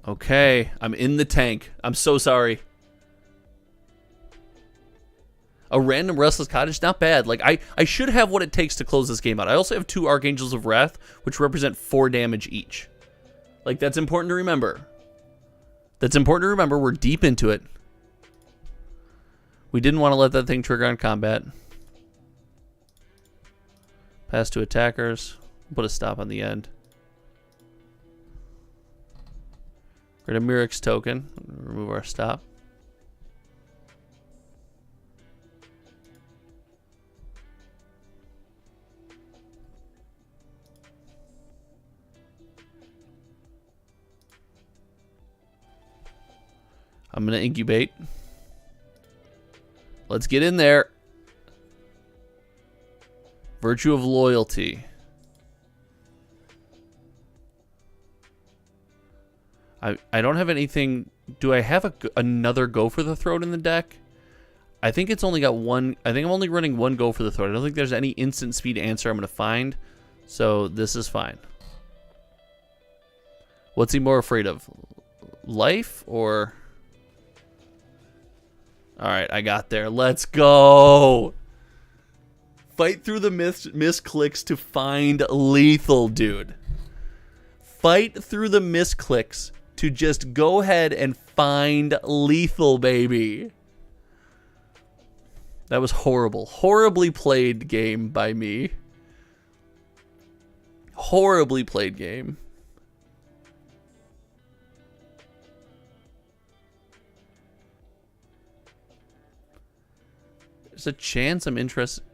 Okay, I'm in the tank. I'm so sorry. A random Restless Cottage, not bad. Like, I should have what it takes to close this game out. I also have 2 Archangels of Wrath, which represent 4 damage each. Like, that's important to remember. That's important to remember. We're deep into it. We didn't want to let that thing trigger on combat. Pass to attackers. Put a stop on the end. We're going to Mirrex token. Remove our stop. I'm going to incubate. Let's get in there. Virtue of Loyalty. I don't have anything. Do I have another Go for the Throat in the deck? I think it's only got one. I think I'm only running one Go for the Throat. I don't think there's any instant speed answer I'm going to find. So this is fine. What's he more afraid of? Life or... All right, I got there. Let's go. Fight through the misclicks to find lethal, dude. Fight through the misclicks to just go ahead and find lethal, baby. That was horrible. Horribly played game by me. Horribly played game. There's a chance I'm interested.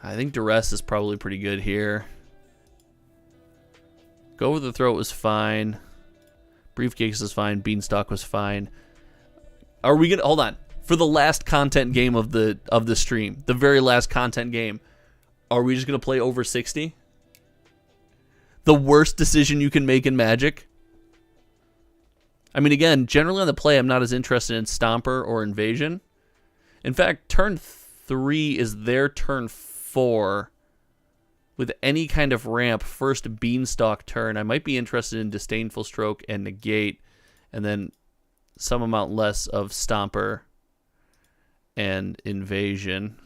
I think Duress is probably pretty good here. Go with the throat was fine. Briefcase was fine. Beanstalk was fine. Are we gonna hold on for the last content game of the stream? The very last content game. Are we just gonna play over 60? The worst decision you can make in Magic. I mean, again, generally on the play, I'm not as interested in Stomper or Invasion. In fact, turn 3 is their turn 4. With any kind of ramp, first Beanstalk turn, I might be interested in Disdainful Stroke and Negate, and then some amount less of Stomper and Invasion.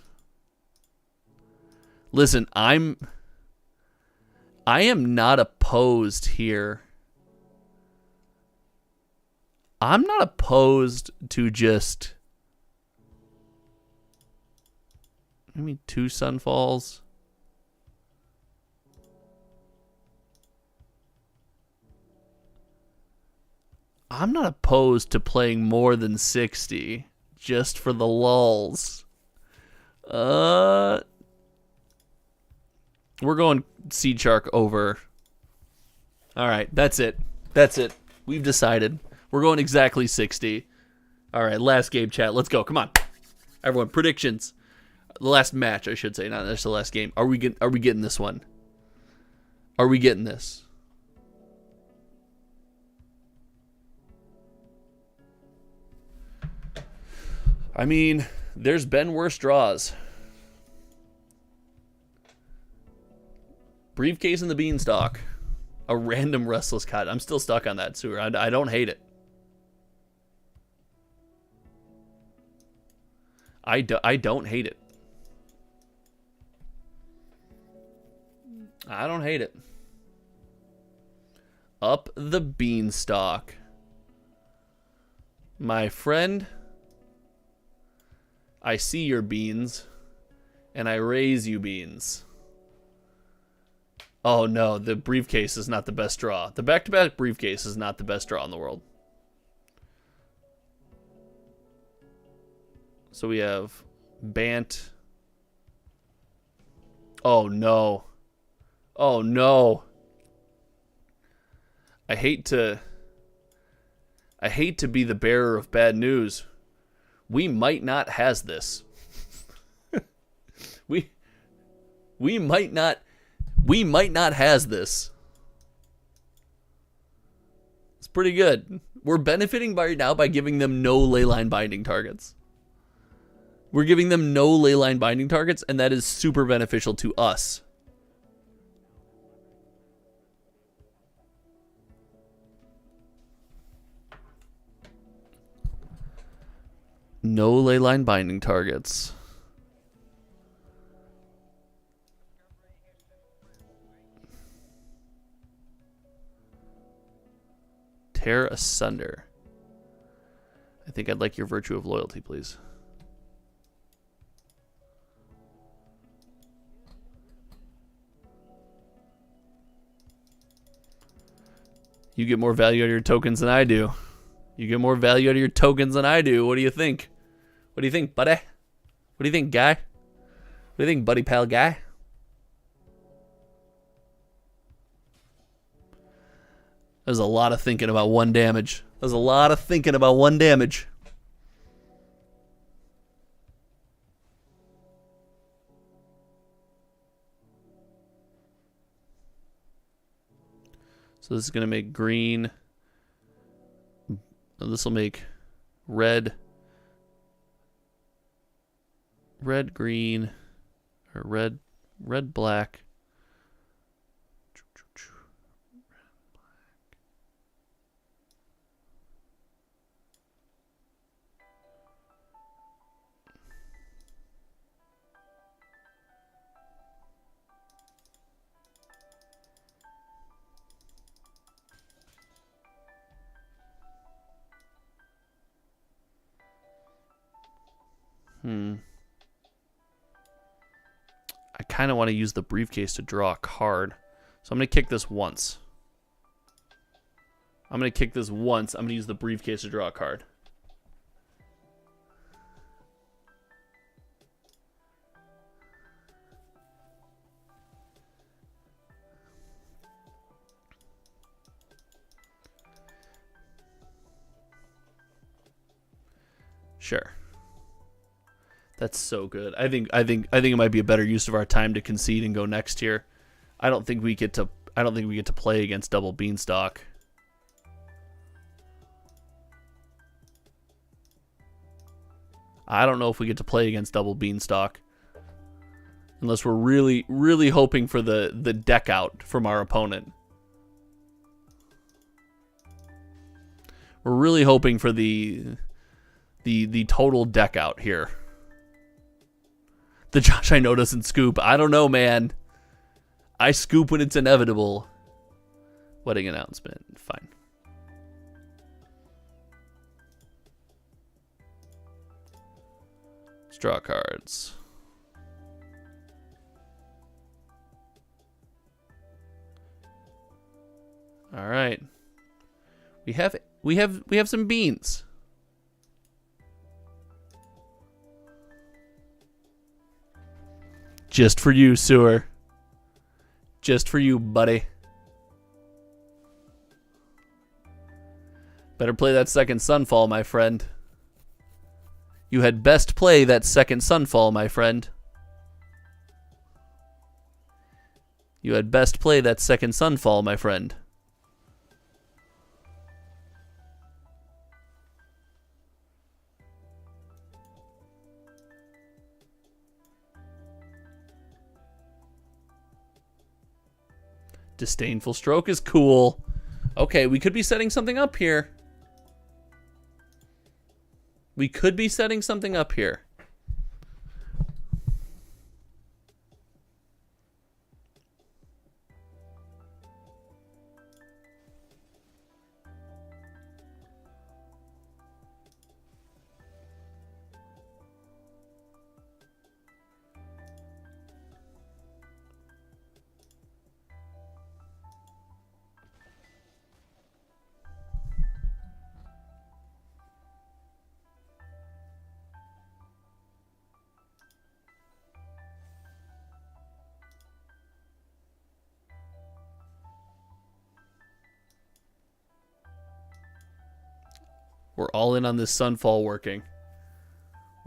Listen, I am not opposed here. I'm not opposed to just maybe 2 Sunfalls. I'm not opposed to playing more than 60 just for the lulz. We're going Seed Shark over. All right, that's it. That's it. We've decided. We're going exactly 60. All right, last game, chat. Let's go. Come on. Everyone, predictions. The last match, I should say, not just the last game. Are we getting this one? Are we getting this? I mean, there's been worse draws. Briefcase and the Beanstalk. A random Restless Cut. I'm still stuck on that, Sewer. I don't hate it. I don't hate it. I don't hate it. Up the Beanstalk. My friend, I see your beans, and I raise you beans. Oh no, the briefcase is not the best draw. The back-to-back briefcase is not the best draw in the world. So we have Bant. Oh no. Oh no. I hate to be the bearer of bad news. We might not has this. we might not has this. It's pretty good. We're benefiting by giving them no leyline binding targets. We're giving them no leyline binding targets, and that is super beneficial to us. No leyline binding targets. Tear asunder. I think I'd like your virtue of loyalty, please. You get more value out of your tokens than I do. You get more value out of your tokens than I do. What do you think? What do you think, buddy? What do you think, guy? What do you think, buddy pal guy? There's a lot of thinking about one damage. There's a lot of thinking about one damage. So this is going to make green. This will make red. Red, green. Or red, black. I kind of want to use the briefcase to draw a card. So I'm going to kick this once. I'm going to use the briefcase to draw a card. Sure. That's so good. I think it might be a better use of our time to concede and go next here. I don't think we get to play against double beanstalk. I don't know if we get to play against double beanstalk. Unless we're really, really hoping for the deck out from our opponent. We're really hoping for the total deck out here. The Josh I know doesn't scoop. I don't know, man. I scoop when it's inevitable. Wedding announcement. Fine. Let's draw cards. All right. We have some beans. Just for you, Sewer. Just for you, buddy. Better play that second Sunfall, my friend. You had best play that second Sunfall, my friend. You had best play that second Sunfall, my friend. Disdainful Stroke is cool. Okay, we could be setting something up here. We could be setting something up here. We're all in on this Sunfall working.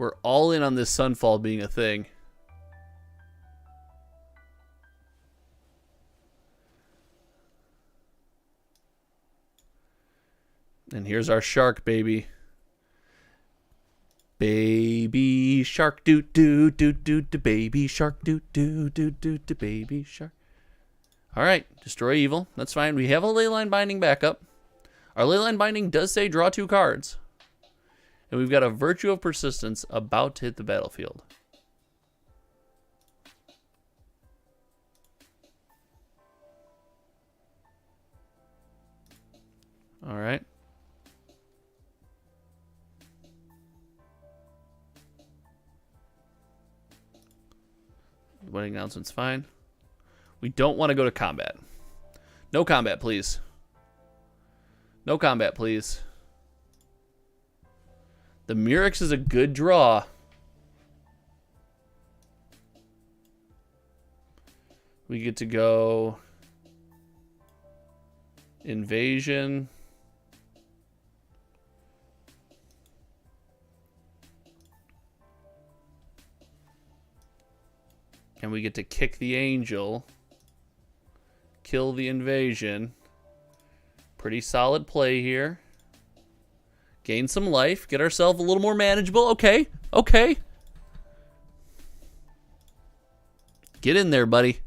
We're all in on this Sunfall being a thing. And here's our shark, baby. Baby shark, doo doo doo doo doo, baby shark, doo doo doo doo doo, baby shark. All right, destroy evil. That's fine. We have a Leyline Binding backup. Our Leyline Binding does say draw 2 cards. And we've got a Virtue of Persistence about to hit the battlefield. All right. The wedding announcement's fine. We don't want to go to combat. No combat, please. No combat, please. The Murex is a good draw. We get to go Invasion. And we get to kick the Angel. Kill the Invasion. Pretty solid play here. Gain some life. Get ourselves a little more manageable. Okay. Okay. Get in there, buddy.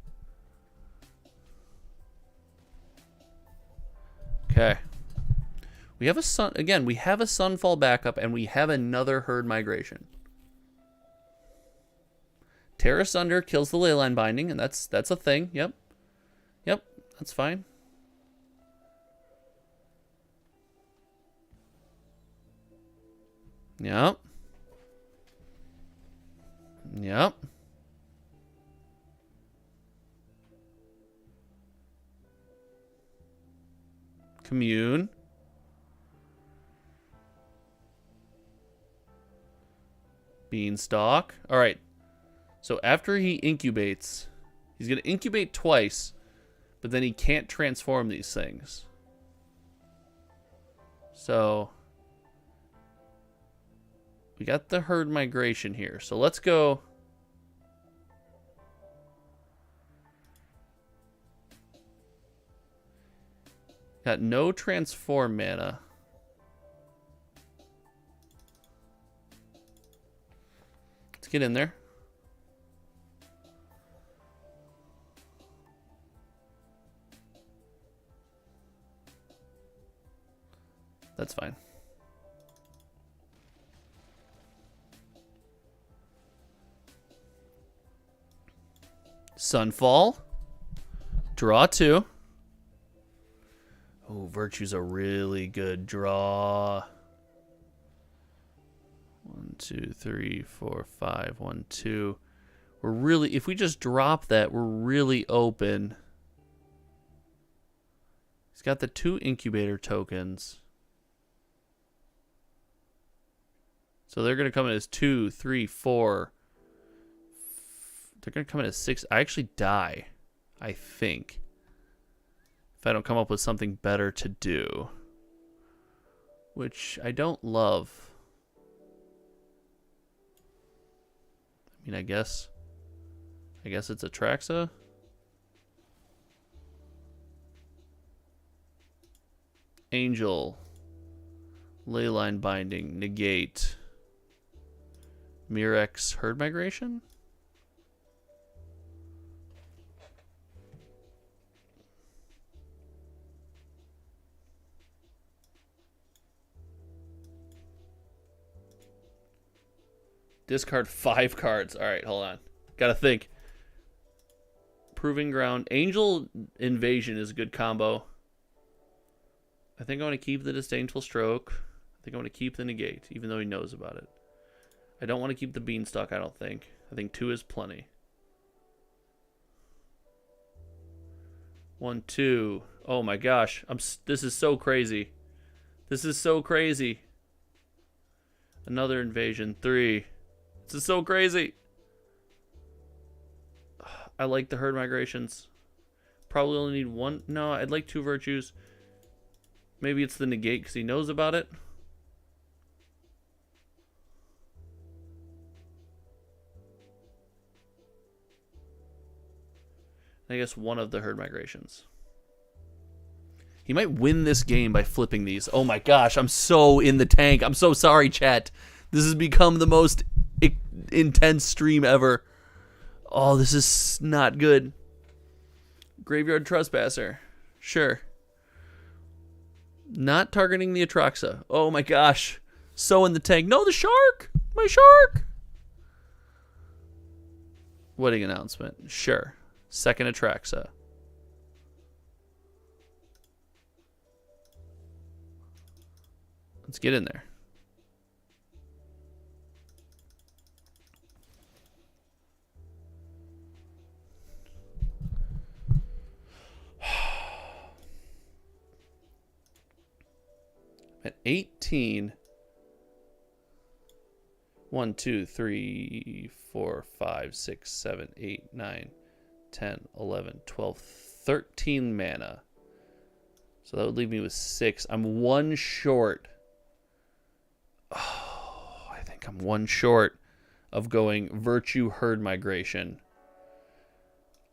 Okay. We have a sun again, we have a Sunfall backup and we have another Herd Migration. Terra Sunder kills the Leyline Binding, and that's a thing. Yep. Yep, that's fine. Yep. Commune. Beanstalk. All right. So after he incubates, he's going to incubate twice, but then he can't transform these things. So we got the herd migration here. So let's go. Got no transform mana. Let's get in there. That's fine. Sunfall. Draw 2. Oh, Virtue's a really good draw. 1, 2, 3, 4, 5. 1, 2. We're really, if we just drop that, we're really open. He's got the 2 incubator tokens. So they're going to come in as 2, 3, 4. They're going to come in as 6. I actually die, I think, if I don't come up with something better to do, which I don't love. I mean, I guess it's Atraxa. Angel. Leyline Binding. Negate. Mirex Herd Migration? Discard 5 cards. All right, hold on. Gotta think. Proving Ground. Angel Invasion is a good combo. I think I want to keep the Disdainful Stroke. I think I want to keep the Negate, even though he knows about it. I don't want to keep the Beanstalk, I don't think. I think 2 is plenty. 1, 2. Oh my gosh. This is so crazy. This is so crazy. Another invasion. 3. This is so crazy. I like the herd migrations. Probably only need 1. No, I'd like 2 virtues. Maybe it's the negate because he knows about it. I guess 1 of the herd migrations. He might win this game by flipping these. Oh my gosh, I'm so in the tank. I'm so sorry, chat. This has become the most intense stream ever. Oh, this is not good. Graveyard Trespasser. Sure. Not targeting the Atraxa. Oh my gosh. So in the tank. No, the shark! My shark! Wedding announcement. Sure. Second Atraxa. Let's get in there. At 18. 1, 2, 3, 4, 5, 6, 7, 8, 9, 10, 11, 12, 13 mana. So that would leave me with 6. I'm 1 short. Oh, I think I'm 1 short of going Virtue Herd Migration.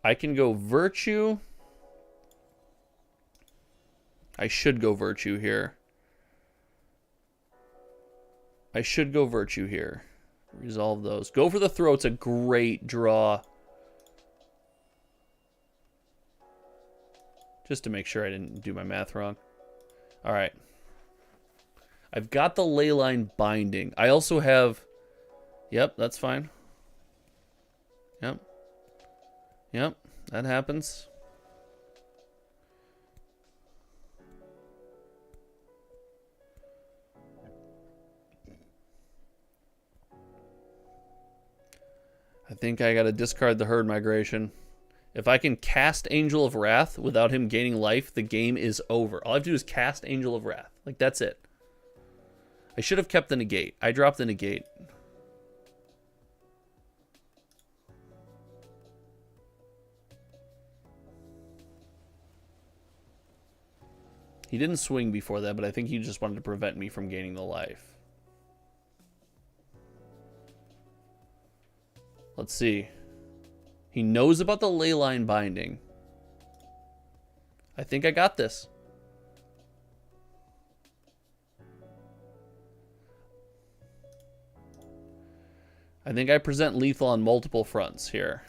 I can go Virtue. I should go Virtue here. I should go Virtue here. Resolve those. Go for the Throat's a great draw. Just to make sure I didn't do my math wrong. All right. I've got the Leyline Binding. I also have... Yep, that's fine. Yep. Yep, that happens. I think I got to discard the Herd Migration. If I can cast Angel of Wrath without him gaining life, the game is over. All I have to do is cast Angel of Wrath. Like, that's it. I should have kept the negate. I dropped the negate. He didn't swing before that, but I think he just wanted to prevent me from gaining the life. Let's see. He knows about the Leyline binding. I think I got this. I think I present lethal on multiple fronts here.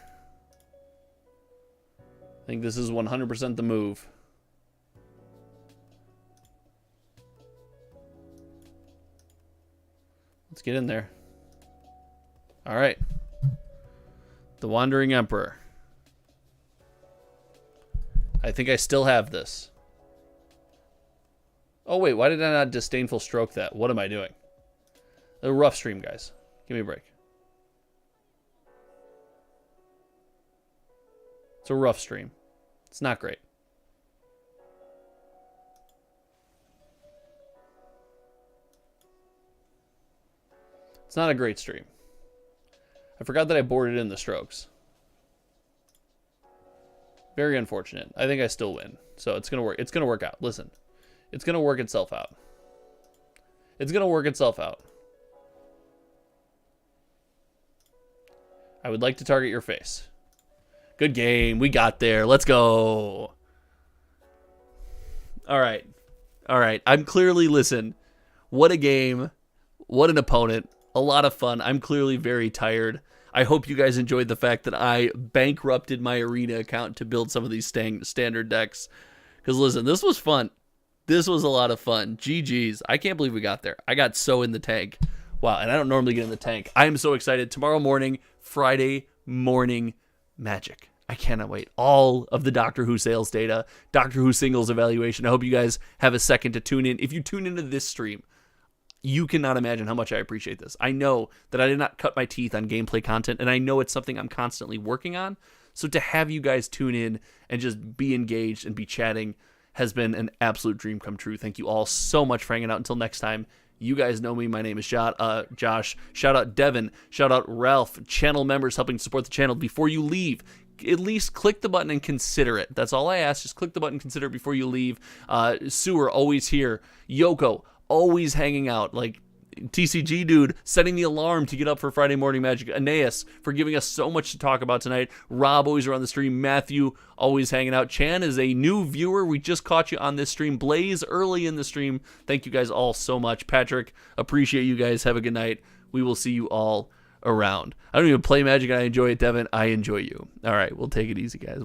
I think this is 100% the move. Let's get in there. All right. The Wandering Emperor. I think I still have this. Oh, wait. Why did I not disdainful stroke that? What am I doing? A rough stream, guys. Give me a break. It's a rough stream. It's not great. It's not a great stream. I forgot that I boarded in the strokes. Very unfortunate. I think I still win. So it's going to work. It's going to work out. Listen. It's going to work itself out. It's going to work itself out. I would like to target your face. Good game. We got there. Let's go. All right. All right. I'm clearly, listen, what a game. What an opponent. A lot of fun. I'm clearly very tired. I hope you guys enjoyed the fact that I bankrupted my arena account to build some of these standard decks. Because listen, this was fun. This was a lot of fun. GG's. I can't believe we got there. I got so in the tank. Wow, and I don't normally get in the tank. I am so excited. Tomorrow morning, Friday morning Magic. I cannot wait. All of the Doctor Who sales data, Doctor Who singles evaluation. I hope you guys have a second to tune in. If you tune into this stream, you cannot imagine how much I appreciate this. I know that I did not cut my teeth on gameplay content, and I know it's something I'm constantly working on. So to have you guys tune in and just be engaged and be chatting has been an absolute dream come true. Thank you all so much for hanging out. Until next time, you guys know me. My name is Josh. Shout out Devin. Shout out Ralph. Channel members helping support the channel. Before you leave, at least click the button and consider it. That's all I ask. Just click the button and consider it before you leave. Sewer, always here. Yoko, always hanging out. Like TCG dude, setting the alarm to get up for Friday morning Magic. Aeneas, for giving us so much to talk about tonight. Rob, always around the stream. Matthew, always hanging out. Chan is a new viewer. We just caught you on this stream. Blaze, early in the stream. Thank you guys all so much. Patrick, appreciate you guys. Have a good night. We will see you all around. I don't even play Magic and I enjoy it, Devin. I enjoy you. All right, we'll take it easy, guys.